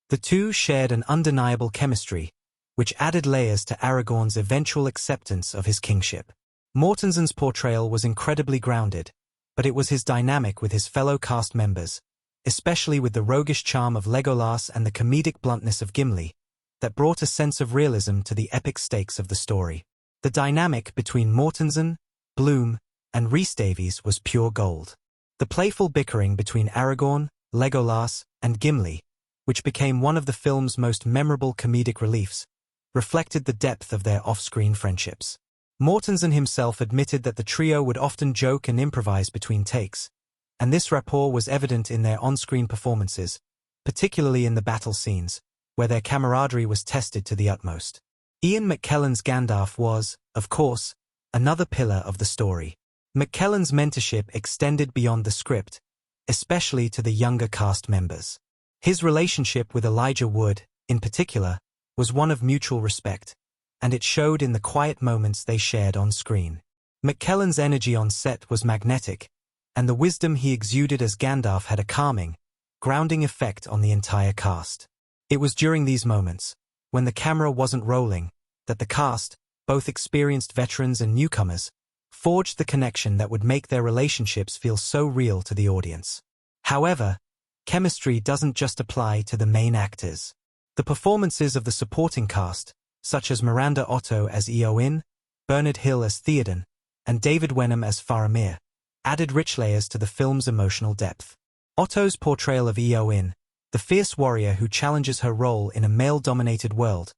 The two shared an undeniable chemistry, which added layers to Aragorn's eventual acceptance of his kingship. Mortensen's portrayal was incredibly grounded, but it was his dynamic with his fellow cast members, especially with the roguish charm of Legolas and the comedic bluntness of Gimli, that brought a sense of realism to the epic stakes of the story. The dynamic between Mortensen, Bloom, and Rhys-Davies was pure gold. The playful bickering between Aragorn, Legolas, and Gimli, which became one of the film's most memorable comedic reliefs, reflected the depth of their off-screen friendships. Mortensen himself admitted that the trio would often joke and improvise between takes, and this rapport was evident in their on-screen performances, particularly in the battle scenes, where their camaraderie was tested to the utmost. Ian McKellen's Gandalf was, of course, another pillar of the story. McKellen's mentorship extended beyond the script, especially to the younger cast members. His relationship with Elijah Wood, in particular, was one of mutual respect, and it showed in the quiet moments they shared on screen. McKellen's energy on set was magnetic, and the wisdom he exuded as Gandalf had a calming, grounding effect on the entire cast. It was during these moments, when the camera wasn't rolling, that the cast, both experienced veterans and newcomers, forged the connection that would make their relationships feel so real to the audience. However, chemistry doesn't just apply to the main actors. The performances of the supporting cast, such as Miranda Otto as Eowyn, Bernard Hill as Theoden, and David Wenham as Faramir, added rich layers to the film's emotional depth. Otto's portrayal of Eowyn, the fierce warrior who challenges her role in a male-dominated world,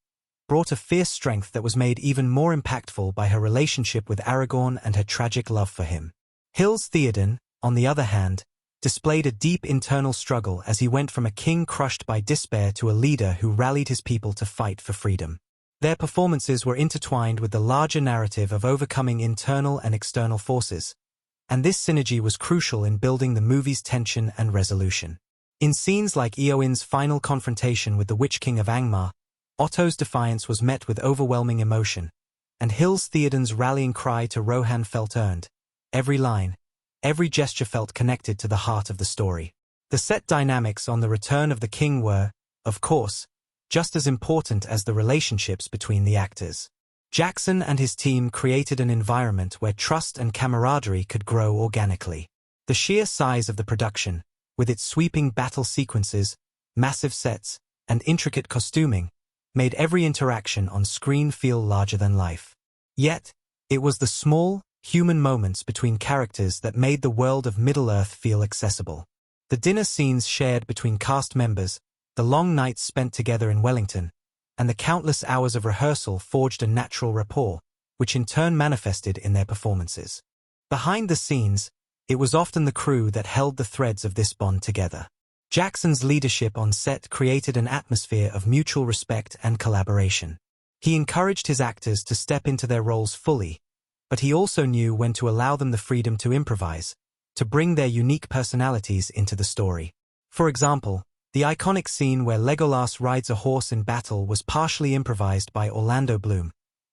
brought a fierce strength that was made even more impactful by her relationship with Aragorn and her tragic love for him. Hill's Theoden, on the other hand, displayed a deep internal struggle as he went from a king crushed by despair to a leader who rallied his people to fight for freedom. Their performances were intertwined with the larger narrative of overcoming internal and external forces, and this synergy was crucial in building the movie's tension and resolution. In scenes like Eowyn's final confrontation with the Witch King of Angmar, Otto's defiance was met with overwhelming emotion, and Hil's Theoden's rallying cry to Rohan felt earned. Every line, every gesture felt connected to the heart of the story. The set dynamics on The Return of the King were, of course, just as important as the relationships between the actors. Jackson and his team created an environment where trust and camaraderie could grow organically. The sheer size of the production, with its sweeping battle sequences, massive sets, and intricate costuming, made every interaction on screen feel larger than life. Yet, it was the small, human moments between characters that made the world of Middle-earth feel accessible. The dinner scenes shared between cast members, the long nights spent together in Wellington, and the countless hours of rehearsal forged a natural rapport, which in turn manifested in their performances. Behind the scenes, it was often the crew that held the threads of this bond together. Jackson's leadership on set created an atmosphere of mutual respect and collaboration. He encouraged his actors to step into their roles fully, but he also knew when to allow them the freedom to improvise, to bring their unique personalities into the story. For example, the iconic scene where Legolas rides a horse in battle was partially improvised by Orlando Bloom,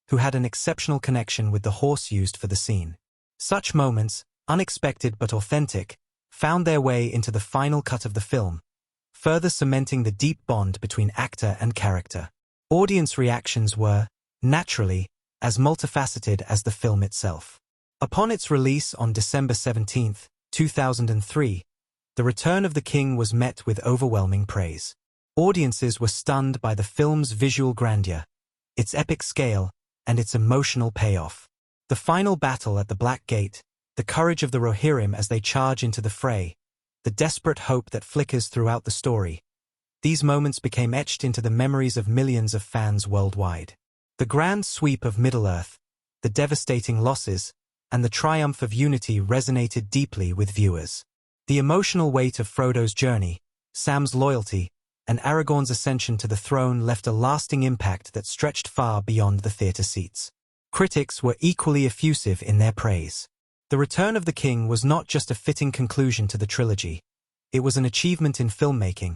who had an exceptional connection with the horse used for the scene. Such moments, unexpected but authentic, found their way into the final cut of the film, further cementing the deep bond between actor and character. Audience reactions were, naturally, as multifaceted as the film itself. Upon its release on December 17, 2003, The Return of the King was met with overwhelming praise. Audiences were stunned by the film's visual grandeur, its epic scale, and its emotional payoff. The final battle at the Black Gate, the courage of the Rohirrim as they charge into the fray, the desperate hope that flickers throughout the story. These moments became etched into the memories of millions of fans worldwide. The grand sweep of Middle-earth, the devastating losses, and the triumph of unity resonated deeply with viewers. The emotional weight of Frodo's journey, Sam's loyalty, and Aragorn's ascension to the throne left a lasting impact that stretched far beyond the theatre seats. Critics were equally effusive in their praise. The Return of the King was not just a fitting conclusion to the trilogy. It was an achievement in filmmaking,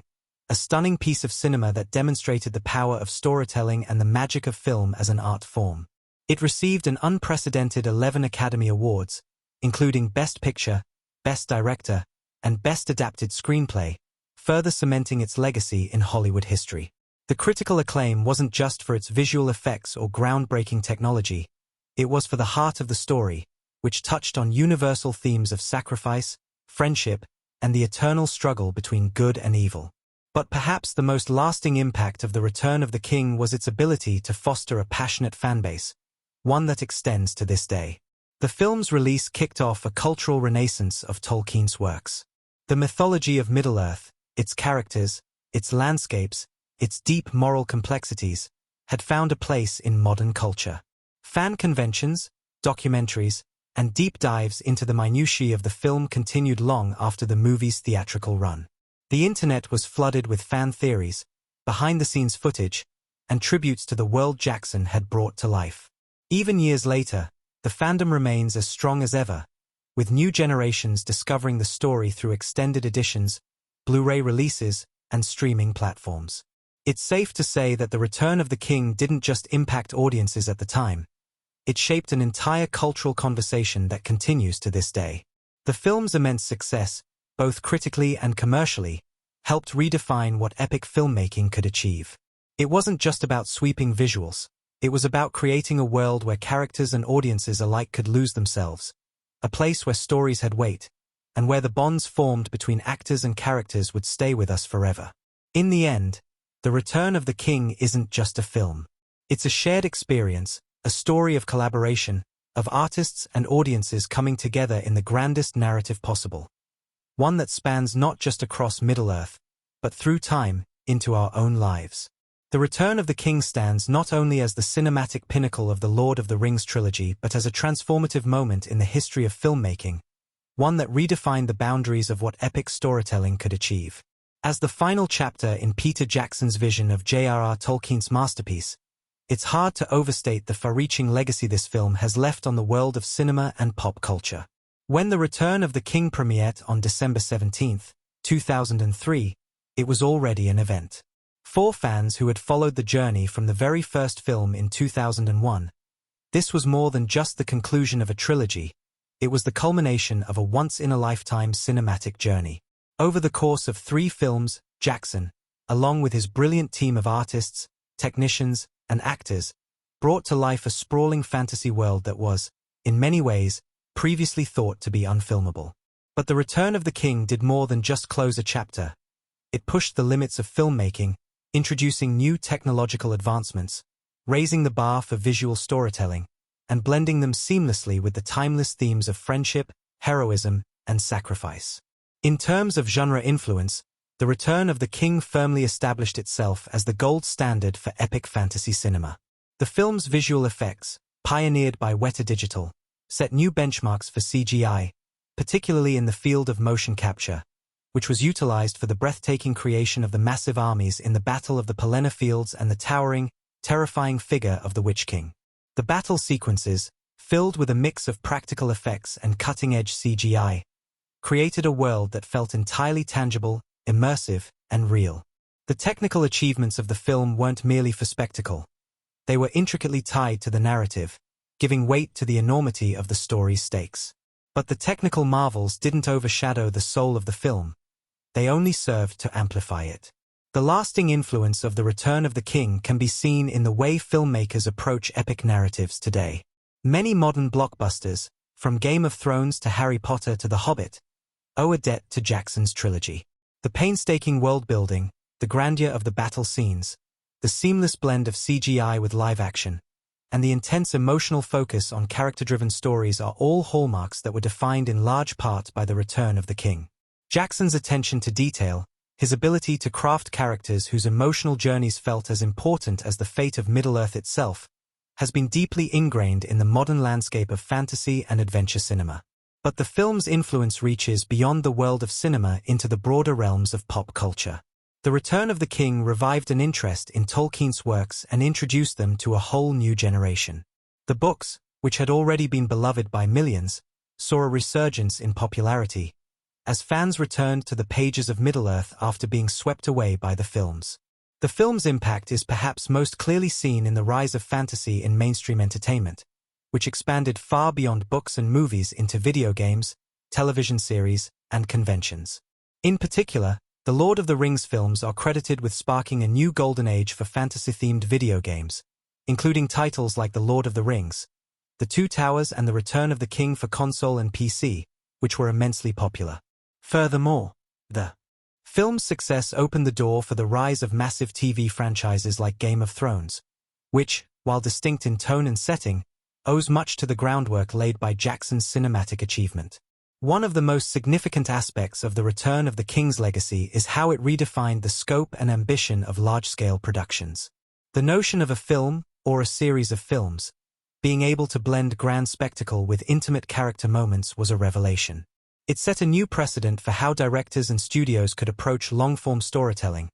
a stunning piece of cinema that demonstrated the power of storytelling and the magic of film as an art form. It received an unprecedented 11 Academy Awards, including Best Picture, Best Director, and Best Adapted Screenplay, further cementing its legacy in Hollywood history. The critical acclaim wasn't just for its visual effects or groundbreaking technology, it was for the heart of the story, which touched on universal themes of sacrifice, friendship, and the eternal struggle between good and evil. But perhaps the most lasting impact of The Return of the King was its ability to foster a passionate fanbase, one that extends to this day. The film's release kicked off a cultural renaissance of Tolkien's works. The mythology of Middle-earth, its characters, its landscapes, its deep moral complexities, had found a place in modern culture. Fan conventions, documentaries, and deep dives into the minutiae of the film continued long after the movie's theatrical run. The internet was flooded with fan theories, behind-the-scenes footage, and tributes to the world Jackson had brought to life. Even years later, the fandom remains as strong as ever, with new generations discovering the story through extended editions, Blu-ray releases, and streaming platforms. It's safe to say that The Return of the King didn't just impact audiences at the time. It shaped an entire cultural conversation that continues to this day. The film's immense success, both critically and commercially, helped redefine what epic filmmaking could achieve. It wasn't just about sweeping visuals. It was about creating a world where characters and audiences alike could lose themselves, a place where stories had weight, and where the bonds formed between actors and characters would stay with us forever. In the end, The Return of the King isn't just a film. It's a shared experience, a story of collaboration, of artists and audiences coming together in the grandest narrative possible. One that spans not just across Middle-earth, but through time, into our own lives. The Return of the King stands not only as the cinematic pinnacle of the Lord of the Rings trilogy but as a transformative moment in the history of filmmaking, one that redefined the boundaries of what epic storytelling could achieve. As the final chapter in Peter Jackson's vision of J.R.R. Tolkien's masterpiece, it's hard to overstate the far-reaching legacy this film has left on the world of cinema and pop culture. When The Return of the King premiered on December 17, 2003, it was already an event. For fans who had followed the journey from the very first film in 2001, this was more than just the conclusion of a trilogy, it was the culmination of a once-in-a-lifetime cinematic journey. Over the course of 3 films, Jackson, along with his brilliant team of artists, technicians, and actors, brought to life a sprawling fantasy world that was, in many ways, previously thought to be unfilmable. But The Return of the King did more than just close a chapter. It pushed the limits of filmmaking, introducing new technological advancements, raising the bar for visual storytelling, and blending them seamlessly with the timeless themes of friendship, heroism, and sacrifice. In terms of genre influence, The Return of the King firmly established itself as the gold standard for epic fantasy cinema. The film's visual effects, pioneered by Weta Digital, set new benchmarks for CGI, particularly in the field of motion capture, which was utilized for the breathtaking creation of the massive armies in the Battle of the Pelennor Fields and the towering, terrifying figure of the Witch King. The battle sequences, filled with a mix of practical effects and cutting-edge CGI, created a world that felt entirely tangible, immersive, and real. The technical achievements of the film weren't merely for spectacle. They were intricately tied to the narrative, giving weight to the enormity of the story's stakes. But the technical marvels didn't overshadow the soul of the film. They only served to amplify it. The lasting influence of The Return of the King can be seen in the way filmmakers approach epic narratives today. Many modern blockbusters, from Game of Thrones to Harry Potter to The Hobbit, owe a debt to Jackson's trilogy. The painstaking world-building, the grandeur of the battle scenes, the seamless blend of CGI with live action, and the intense emotional focus on character-driven stories are all hallmarks that were defined in large part by The Return of the King. Jackson's attention to detail, his ability to craft characters whose emotional journeys felt as important as the fate of Middle-earth itself, has been deeply ingrained in the modern landscape of fantasy and adventure cinema. But the film's influence reaches beyond the world of cinema into the broader realms of pop culture. The Return of the King revived an interest in Tolkien's works and introduced them to a whole new generation. The books, which had already been beloved by millions, saw a resurgence in popularity, as fans returned to the pages of Middle-earth after being swept away by the films. The film's impact is perhaps most clearly seen in the rise of fantasy in mainstream entertainment, which expanded far beyond books and movies into video games, television series, and conventions. In particular, the Lord of the Rings films are credited with sparking a new golden age for fantasy-themed video games, including titles like The Lord of the Rings, The Two Towers and The Return of the King for console and PC, which were immensely popular. Furthermore, the film's success opened the door for the rise of massive TV franchises like Game of Thrones, which, while distinct in tone and setting, owes much to the groundwork laid by Jackson's cinematic achievement. One of the most significant aspects of The Return of the King's legacy is how it redefined the scope and ambition of large-scale productions. The notion of a film, or a series of films, being able to blend grand spectacle with intimate character moments was a revelation. It set a new precedent for how directors and studios could approach long-form storytelling,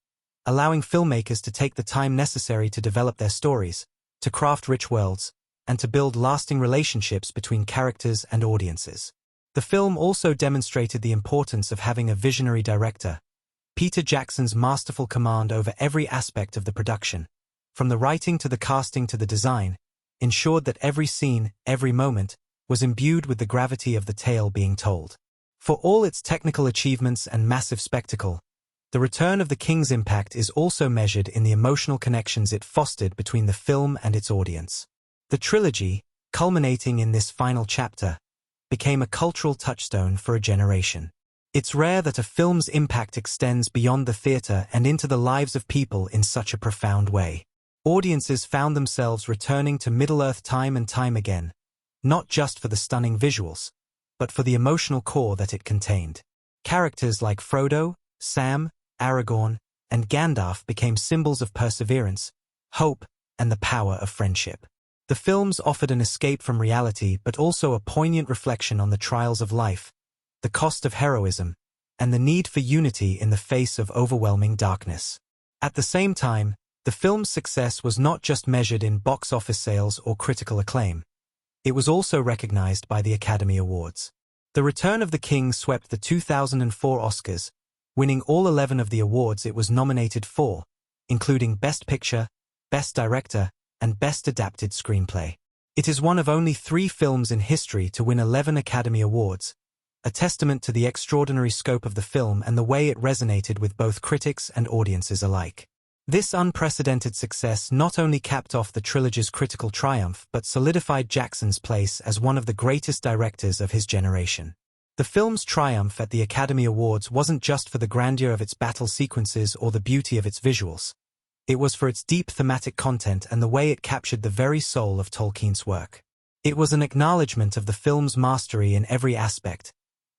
allowing filmmakers to take the time necessary to develop their stories, to craft rich worlds, and to build lasting relationships between characters and audiences. The film also demonstrated the importance of having a visionary director. Peter Jackson's masterful command over every aspect of the production, from the writing to the casting to the design, ensured that every scene, every moment, was imbued with the gravity of the tale being told. For all its technical achievements and massive spectacle, The Return of the King's impact is also measured in the emotional connections it fostered between the film and its audience. The trilogy, culminating in this final chapter, became a cultural touchstone for a generation. It's rare that a film's impact extends beyond the theater and into the lives of people in such a profound way. Audiences found themselves returning to Middle-earth time and time again, not just for the stunning visuals, but for the emotional core that it contained. Characters like Frodo, Sam, Aragorn, and Gandalf became symbols of perseverance, hope, and the power of friendship. The films offered an escape from reality but also a poignant reflection on the trials of life, the cost of heroism, and the need for unity in the face of overwhelming darkness. At the same time, the film's success was not just measured in box office sales or critical acclaim. It was also recognized by the Academy Awards. The Return of the King swept the 2004 Oscars, winning all 11 of the awards it was nominated for, including Best Picture, Best Director, and Best Adapted Screenplay. It is one of only 3 films in history to win 11 Academy Awards, a testament to the extraordinary scope of the film and the way it resonated with both critics and audiences alike. This unprecedented success not only capped off the trilogy's critical triumph but solidified Jackson's place as one of the greatest directors of his generation. The film's triumph at the Academy Awards wasn't just for the grandeur of its battle sequences or the beauty of its visuals. It was for its deep thematic content and the way it captured the very soul of Tolkien's work. It was an acknowledgement of the film's mastery in every aspect: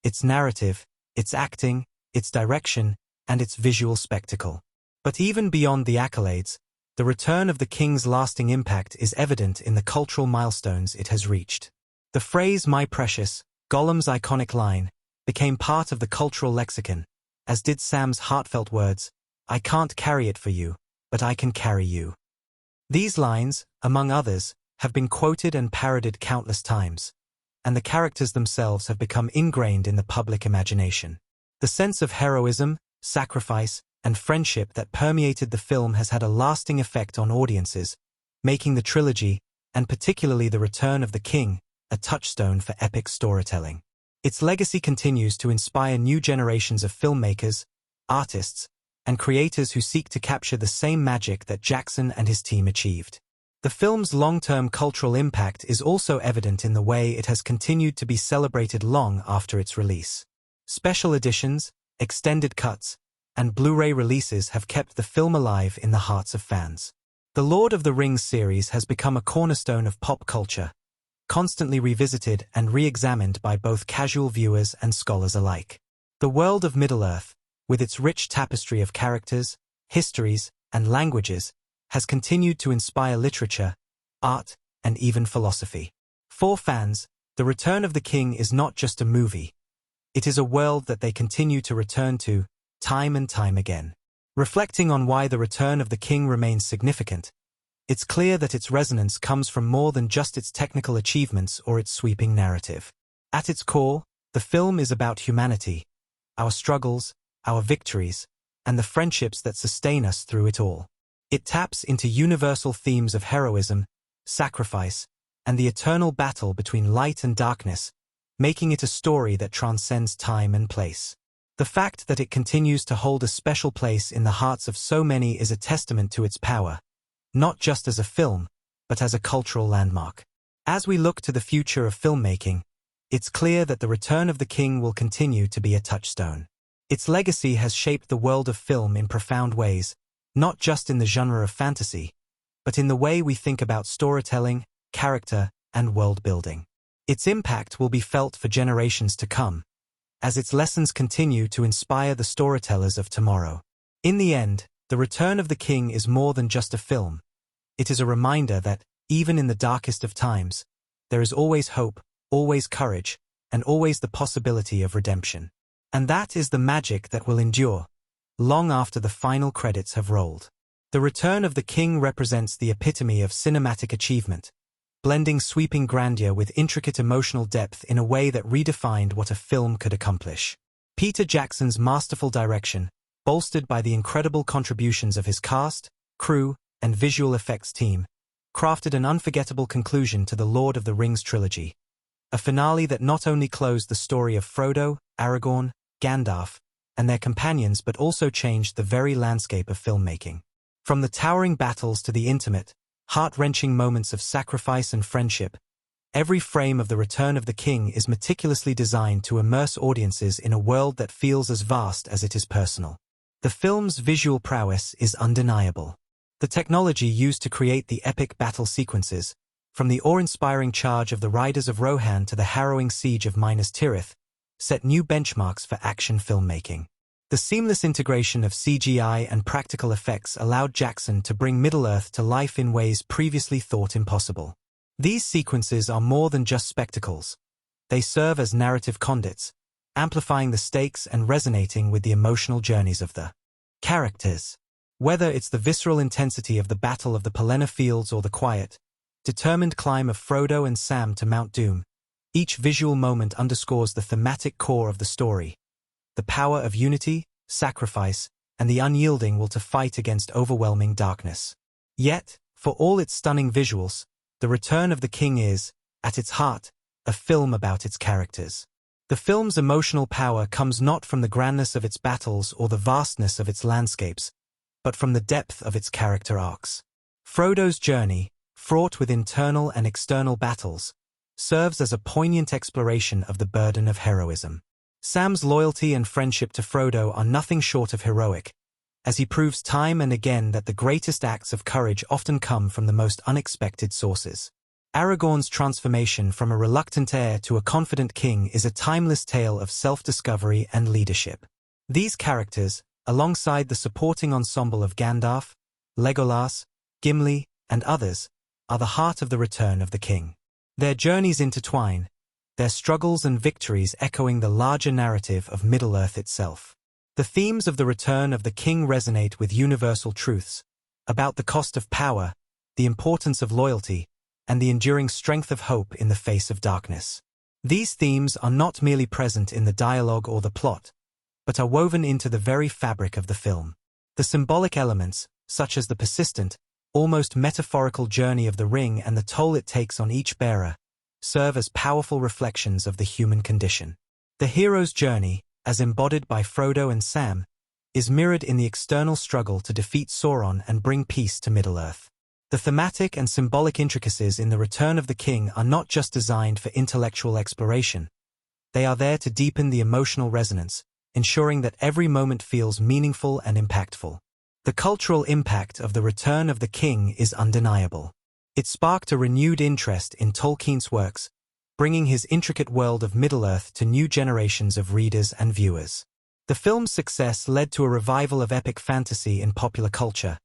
its narrative, its acting, its direction, and its visual spectacle. But even beyond the accolades, the return of the King's lasting impact is evident in the cultural milestones it has reached. The phrase "my precious," Gollum's iconic line, became part of the cultural lexicon, as did Sam's heartfelt words, "I can't carry it for you, but I can carry you." These lines, among others, have been quoted and parodied countless times, and the characters themselves have become ingrained in the public imagination. The sense of heroism, sacrifice, and friendship that permeated the film has had a lasting effect on audiences, making the trilogy, and particularly The Return of the King, a touchstone for epic storytelling. Its legacy continues to inspire new generations of filmmakers, artists, and creators who seek to capture the same magic that Jackson and his team achieved. The film's long-term cultural impact is also evident in the way it has continued to be celebrated long after its release. Special editions, extended cuts, and Blu-ray releases have kept the film alive in the hearts of fans. The Lord of the Rings series has become a cornerstone of pop culture, constantly revisited and re-examined by both casual viewers and scholars alike. The world of Middle-earth, with its rich tapestry of characters, histories, and languages, has continued to inspire literature, art, and even philosophy. For fans, The Return of the King is not just a movie. It is a world that they continue to return to, time and time again. Reflecting on why The Return of the King remains significant, it's clear that its resonance comes from more than just its technical achievements or its sweeping narrative. At its core, the film is about humanity, our struggles, our victories, and the friendships that sustain us through it all. It taps into universal themes of heroism, sacrifice, and the eternal battle between light and darkness, making it a story that transcends time and place. The fact that it continues to hold a special place in the hearts of so many is a testament to its power, not just as a film, but as a cultural landmark. As we look to the future of filmmaking, it's clear that The Return of the King will continue to be a touchstone. Its legacy has shaped the world of film in profound ways, not just in the genre of fantasy, but in the way we think about storytelling, character, and world-building. Its impact will be felt for generations to come, as its lessons continue to inspire the storytellers of tomorrow. In the end, The Return of the King is more than just a film. It is a reminder that, even in the darkest of times, there is always hope, always courage, and always the possibility of redemption. And that is the magic that will endure, long after the final credits have rolled. The Return of the King represents the epitome of cinematic achievement, blending sweeping grandeur with intricate emotional depth in a way that redefined what a film could accomplish. Peter Jackson's masterful direction, bolstered by the incredible contributions of his cast, crew, and visual effects team, crafted an unforgettable conclusion to the Lord of the Rings trilogy, a finale that not only closed the story of Frodo, Aragorn, Gandalf, and their companions but also changed the very landscape of filmmaking. From the towering battles to the intimate, heart-wrenching moments of sacrifice and friendship, every frame of The Return of the King is meticulously designed to immerse audiences in a world that feels as vast as it is personal. The film's visual prowess is undeniable. The technology used to create the epic battle sequences, from the awe-inspiring charge of the Riders of Rohan to the harrowing siege of Minas Tirith, set new benchmarks for action filmmaking. The seamless integration of CGI and practical effects allowed Jackson to bring Middle-earth to life in ways previously thought impossible. These sequences are more than just spectacles. They serve as narrative conduits, amplifying the stakes and resonating with the emotional journeys of the characters. Whether it's the visceral intensity of the Battle of the Pelennor Fields or the quiet, determined climb of Frodo and Sam to Mount Doom, each visual moment underscores the thematic core of the story: the power of unity, sacrifice, and the unyielding will to fight against overwhelming darkness. Yet, for all its stunning visuals, The Return of the King is, at its heart, a film about its characters. The film's emotional power comes not from the grandness of its battles or the vastness of its landscapes, but from the depth of its character arcs. Frodo's journey, fraught with internal and external battles, serves as a poignant exploration of the burden of heroism. Sam's loyalty and friendship to Frodo are nothing short of heroic, as he proves time and again that the greatest acts of courage often come from the most unexpected sources. Aragorn's transformation from a reluctant heir to a confident king is a timeless tale of self-discovery and leadership. These characters, alongside the supporting ensemble of Gandalf, Legolas, Gimli, and others, are the heart of The Return of the King. Their journeys intertwine, their struggles and victories echoing the larger narrative of Middle-earth itself. The themes of The Return of the King resonate with universal truths, about the cost of power, the importance of loyalty, and the enduring strength of hope in the face of darkness. These themes are not merely present in the dialogue or the plot, but are woven into the very fabric of the film. The symbolic elements, such as the persistent, almost metaphorical journey of the ring and the toll it takes on each bearer, serve as powerful reflections of the human condition. The hero's journey, as embodied by Frodo and Sam, is mirrored in the external struggle to defeat Sauron and bring peace to Middle-earth. The thematic and symbolic intricacies in The Return of the King are not just designed for intellectual exploration. They are there to deepen the emotional resonance, ensuring that every moment feels meaningful and impactful. The cultural impact of The Return of the King is undeniable. It sparked a renewed interest in Tolkien's works, bringing his intricate world of Middle-earth to new generations of readers and viewers. The film's success led to a revival of epic fantasy in popular culture,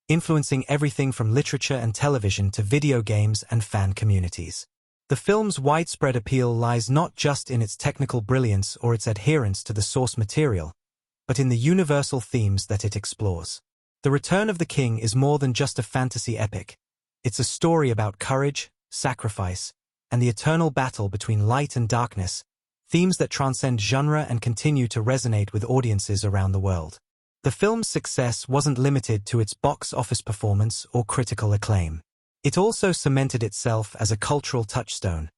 influencing everything from literature and television to video games and fan communities. The film's widespread appeal lies not just in its technical brilliance or its adherence to the source material, but in the universal themes that it explores. The Return of the King is more than just a fantasy epic. It's a story about courage, sacrifice, and the eternal battle between light and darkness, themes that transcend genre and continue to resonate with audiences around the world. The film's success wasn't limited to its box office performance or critical acclaim. It also cemented itself as a cultural touchstone,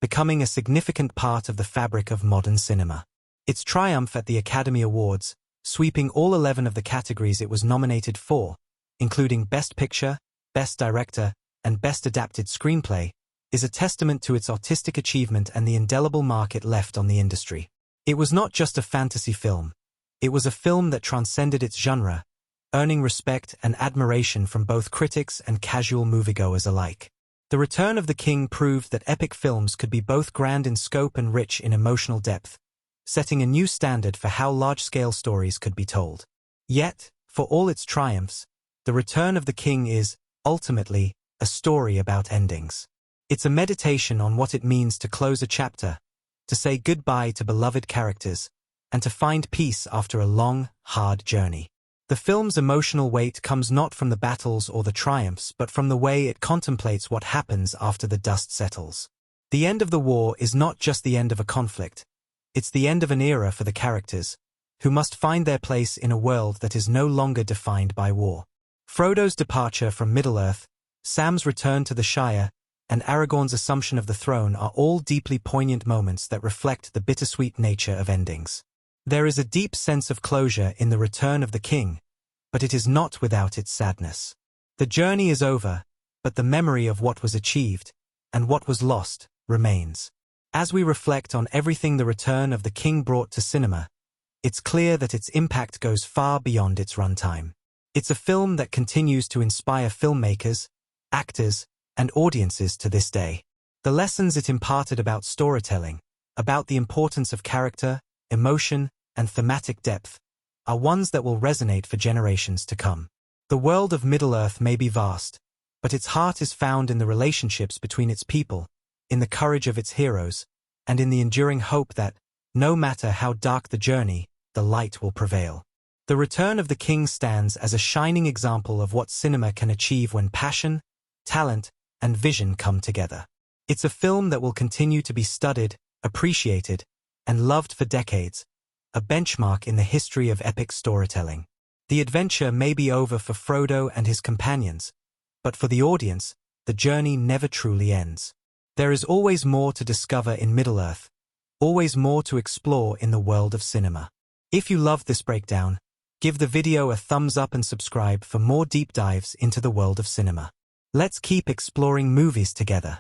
becoming a significant part of the fabric of modern cinema. Its triumph at the Academy Awards, sweeping all 11 of the categories it was nominated for, including Best Picture, Best Director, and Best Adapted Screenplay, is a testament to its artistic achievement and the indelible mark it left on the industry. It was not just a fantasy film. It was a film that transcended its genre, earning respect and admiration from both critics and casual moviegoers alike. The Return of the King proved that epic films could be both grand in scope and rich in emotional depth, setting a new standard for how large-scale stories could be told. Yet, for all its triumphs, The Return of the King is, ultimately, a story about endings. It's a meditation on what it means to close a chapter, to say goodbye to beloved characters, and to find peace after a long, hard journey. The film's emotional weight comes not from the battles or the triumphs but from the way it contemplates what happens after the dust settles. The end of the war is not just the end of a conflict, it's the end of an era for the characters, who must find their place in a world that is no longer defined by war. Frodo's departure from Middle-earth, Sam's return to the Shire, and Aragorn's assumption of the throne are all deeply poignant moments that reflect the bittersweet nature of endings. There is a deep sense of closure in The Return of the King, but it is not without its sadness. The journey is over, but the memory of what was achieved, and what was lost, remains. As we reflect on everything The Return of the King brought to cinema, it's clear that its impact goes far beyond its runtime. It's a film that continues to inspire filmmakers, actors, and audiences to this day. The lessons it imparted about storytelling, about the importance of character, emotion, and thematic depth, are ones that will resonate for generations to come. The world of Middle-earth may be vast, but its heart is found in the relationships between its people, in the courage of its heroes, and in the enduring hope that, no matter how dark the journey, the light will prevail. The Return of the King stands as a shining example of what cinema can achieve when passion, talent, and vision come together. It's a film that will continue to be studied, appreciated, and loved for decades, a benchmark in the history of epic storytelling. The adventure may be over for Frodo and his companions, but for the audience, the journey never truly ends. There is always more to discover in Middle-earth, always more to explore in the world of cinema. If you loved this breakdown, give the video a thumbs up and subscribe for more deep dives into the world of cinema. Let's keep exploring movies together.